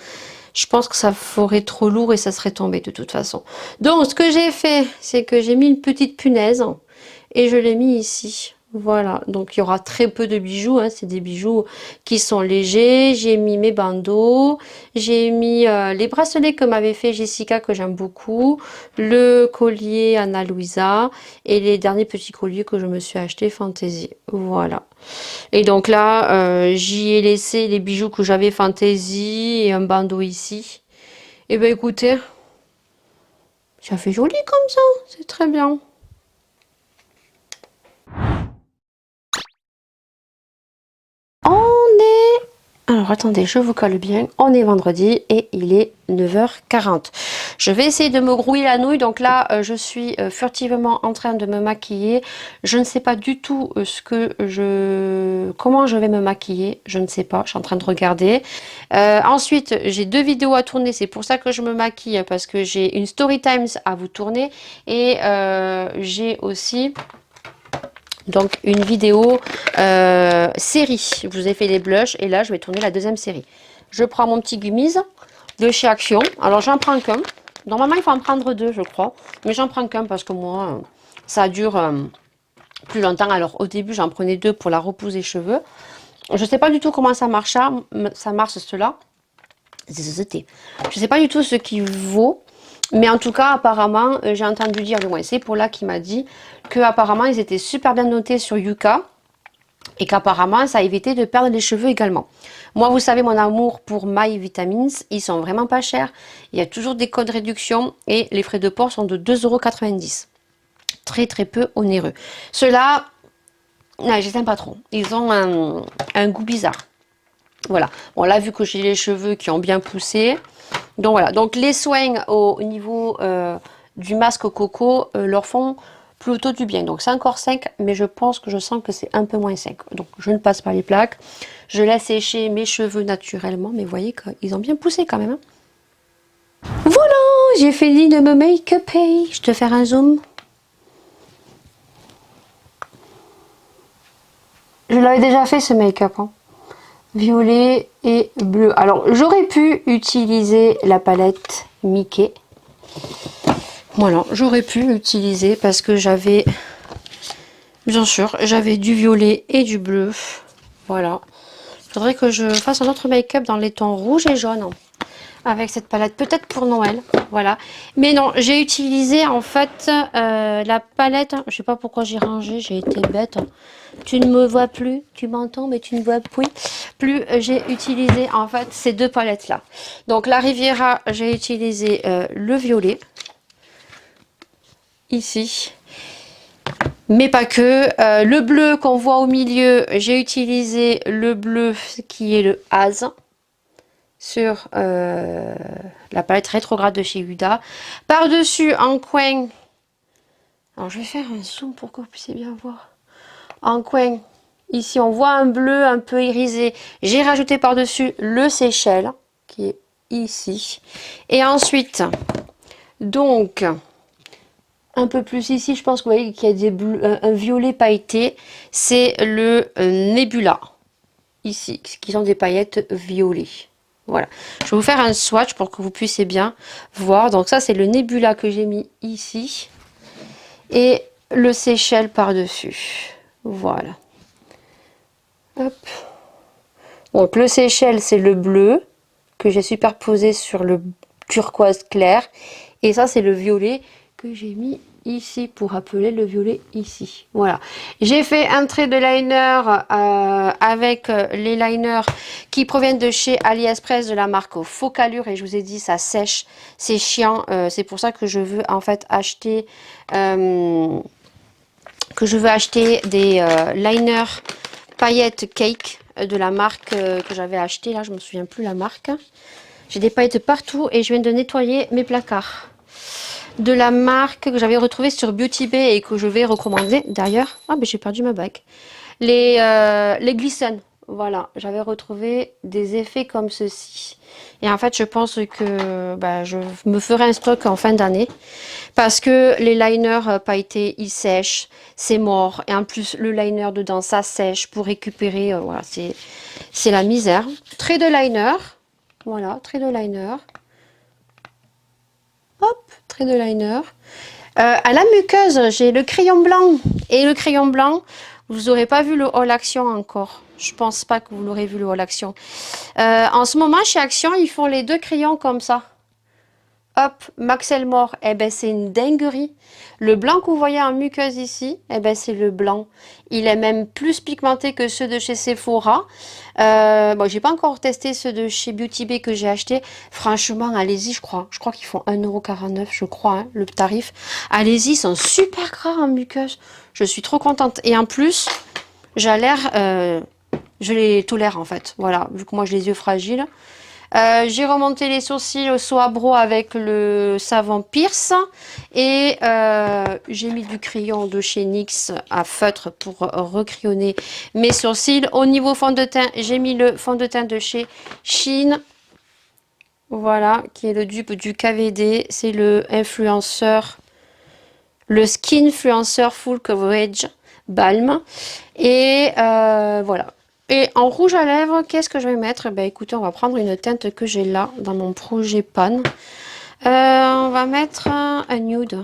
je pense que ça ferait trop lourd et ça serait tombé de toute façon. Donc, ce que j'ai fait, c'est que j'ai mis une petite punaise et je l'ai mis ici. Voilà, donc il y aura très peu de bijoux, hein. C'est des bijoux qui sont légers. J'ai mis mes bandeaux, j'ai mis les bracelets que m'avait fait Jessica, que j'aime beaucoup, le collier Ana Luisa et les derniers petits colliers que je me suis acheté Fantasy. Voilà. Et donc là, j'y ai laissé les bijoux que j'avais Fantasy et un bandeau ici. Et ben écoutez, ça fait joli comme ça, c'est très bien. On est... Alors attendez, je vous colle bien. On est vendredi et il est 9h40. Je vais essayer de me grouiller la nouille. Donc là, je suis furtivement en train de me maquiller. Je ne sais pas du tout comment je vais me maquiller. Je ne sais pas. Je suis en train de regarder. Ensuite, j'ai 2 vidéos à tourner. C'est pour ça que je me maquille, parce que j'ai une story times à vous tourner. Et j'ai aussi... donc une vidéo série. Je vous ai fait les blushs et là je vais tourner la deuxième série. Je prends mon petit gummies de chez Action. Alors j'en prends qu'un. Normalement il faut en prendre 2 je crois. Mais j'en prends qu'un parce que moi ça dure plus longtemps. Alors au début j'en prenais 2 pour la repousse des cheveux. Je ne sais pas du tout comment ça marche cela. Je ne sais pas du tout ce qui vaut. Mais en tout cas, apparemment, j'ai entendu dire, du moins c'est Paula qui m'a dit, que apparemment ils étaient super bien notés sur Yuka et qu'apparemment ça évitait de perdre les cheveux également. Moi, vous savez mon amour pour My Vitamins, ils sont vraiment pas chers. Il y a toujours des codes réduction et les frais de port sont de 2,90 €. Très très peu onéreux. Ceux-là, je les aime pas trop. Ils ont un goût bizarre. Voilà. Bon là, vu que j'ai les cheveux qui ont bien poussé, donc voilà, donc les soins au niveau du masque coco leur font plutôt du bien. Donc c'est encore 5, mais je pense que je sens que c'est un peu moins 5. Donc je ne passe pas les plaques. Je laisse sécher mes cheveux naturellement, mais vous voyez qu'ils ont bien poussé quand même. Hein. Voilà, j'ai fini de me make-up. Je te fais un zoom. Je l'avais déjà fait ce make-up. Hein. Violet et bleu. Alors j'aurais pu utiliser la palette Mickey. Voilà, j'aurais pu l'utiliser parce que j'avais, bien sûr, j'avais du violet et du bleu. Voilà. Il faudrait que je fasse un autre make-up dans les tons rouge et jaune avec cette palette, peut-être pour Noël. Voilà. Mais non, j'ai utilisé en fait la palette. Je sais pas pourquoi j'ai rangé, j'ai été bête. Tu ne me vois plus, tu m'entends, mais tu ne vois plus. J'ai utilisé en fait ces 2 palettes là. Donc la Riviera, j'ai utilisé le violet. Ici, mais pas que. Le bleu qu'on voit au milieu, j'ai utilisé le bleu qui est le Haz sur la palette rétrograde de chez Huda. Par-dessus, en coin, alors je vais faire un zoom pour que vous puissiez bien voir. En coin, ici on voit un bleu un peu irisé. J'ai rajouté par-dessus le Seychelles qui est ici. Et ensuite, donc... un peu plus ici, je pense que vous voyez qu'il y a des bleus, un violet pailleté. C'est le Nebula. Ici, qui sont des paillettes violet. Voilà. Je vais vous faire un swatch pour que vous puissiez bien voir. Donc ça, c'est le Nebula que j'ai mis ici. Et le Seychelles par-dessus. Voilà. Hop. Donc le Seychelles, c'est le bleu que j'ai superposé sur le turquoise clair. Et ça, c'est le violet que j'ai mis ici pour appeler le violet ici. Voilà. J'ai fait un trait de liner avec les liners qui proviennent de chez AliExpress de la marque Focalure. Et je vous ai dit, ça sèche, c'est chiant. C'est pour ça que je veux en fait acheter... des liners paillettes cake de la marque que j'avais acheté. Là, je me souviens plus la marque. J'ai des paillettes partout et je viens de nettoyer mes placards. De la marque que j'avais retrouvée sur Beauty Bay et que je vais recommander d'ailleurs. Ah, mais j'ai perdu ma bague. Les Glisten. Voilà, j'avais retrouvé des effets comme ceci. Et en fait, je pense que je me ferai un stock en fin d'année. Parce que les liners pailletés, ils sèchent, c'est mort. Et en plus, le liner dedans, ça sèche pour récupérer. Voilà, c'est la misère. Trait de liner. Voilà, trait de liner. Hop, trait de liner. À la muqueuse, j'ai le crayon blanc. Et le crayon blanc, vous n'aurez pas vu le haul action encore. Je pense pas que vous l'aurez vu le haul action. En ce moment, chez Action, ils font les 2 crayons comme ça. Hop, Max Elmore, eh ben c'est une dinguerie. Le blanc que vous voyez en muqueuse ici, eh ben c'est le blanc. Il est même plus pigmenté que ceux de chez Sephora. Bon, j'ai pas encore testé ceux de chez Beauty Bay que j'ai acheté. Franchement, allez-y, je crois. Je crois qu'ils font 1,49 €, je crois, hein, le tarif. Allez-y, ils sont super gras en muqueuse. Je suis trop contente. Et en plus, j'ai l'air... je les tolère en fait. Voilà, vu que moi j'ai les yeux fragiles. J'ai remonté les sourcils au Soabro avec le savon Pierce et j'ai mis du crayon de chez NYX à feutre pour recrayonner mes sourcils. Au niveau fond de teint, j'ai mis le fond de teint de chez Shein, voilà, qui est le dupe du KVD. C'est le influenceur, le Skin Influencer Full Coverage Balm. Et voilà. Et en rouge à lèvres, qu'est-ce que je vais mettre? Ben écoutez, on va prendre une teinte que j'ai là, dans mon projet pan. On va mettre un nude.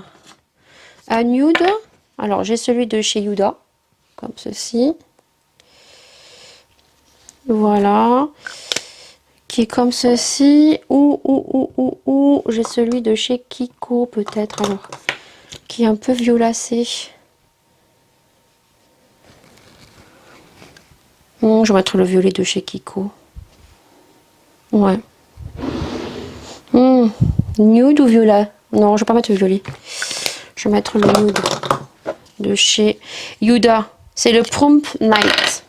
Un nude. Alors, j'ai celui de chez Huda, comme ceci. Voilà. Qui est comme ceci. Ou j'ai celui de chez Kiko, peut-être, alors. Qui est un peu violacé. Je vais mettre le violet de chez Kiko. Ouais. Nude ou violet? Non, je vais pas mettre le violet. Je vais mettre le nude de chez Huda. C'est le Prompt Night.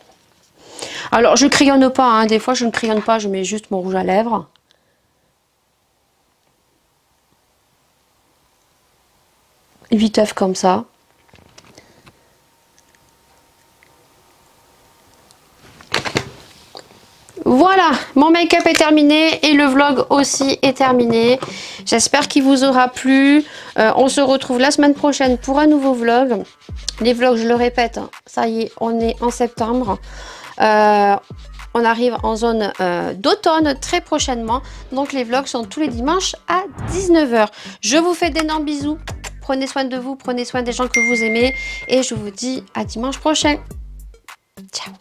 Alors, je crayonne pas. Hein. Des fois, je ne crayonne pas. Je mets juste mon rouge à lèvres. Viteuf comme ça. Voilà, mon make-up est terminé et le vlog aussi est terminé. J'espère qu'il vous aura plu. On se retrouve la semaine prochaine pour un nouveau vlog. Les vlogs, je le répète, hein, ça y est, on est en septembre. On arrive en zone d'automne très prochainement. Donc les vlogs sont tous les dimanches à 19 h. Je vous fais d'énormes bisous. Prenez soin de vous, prenez soin des gens que vous aimez. Et je vous dis à dimanche prochain. Ciao.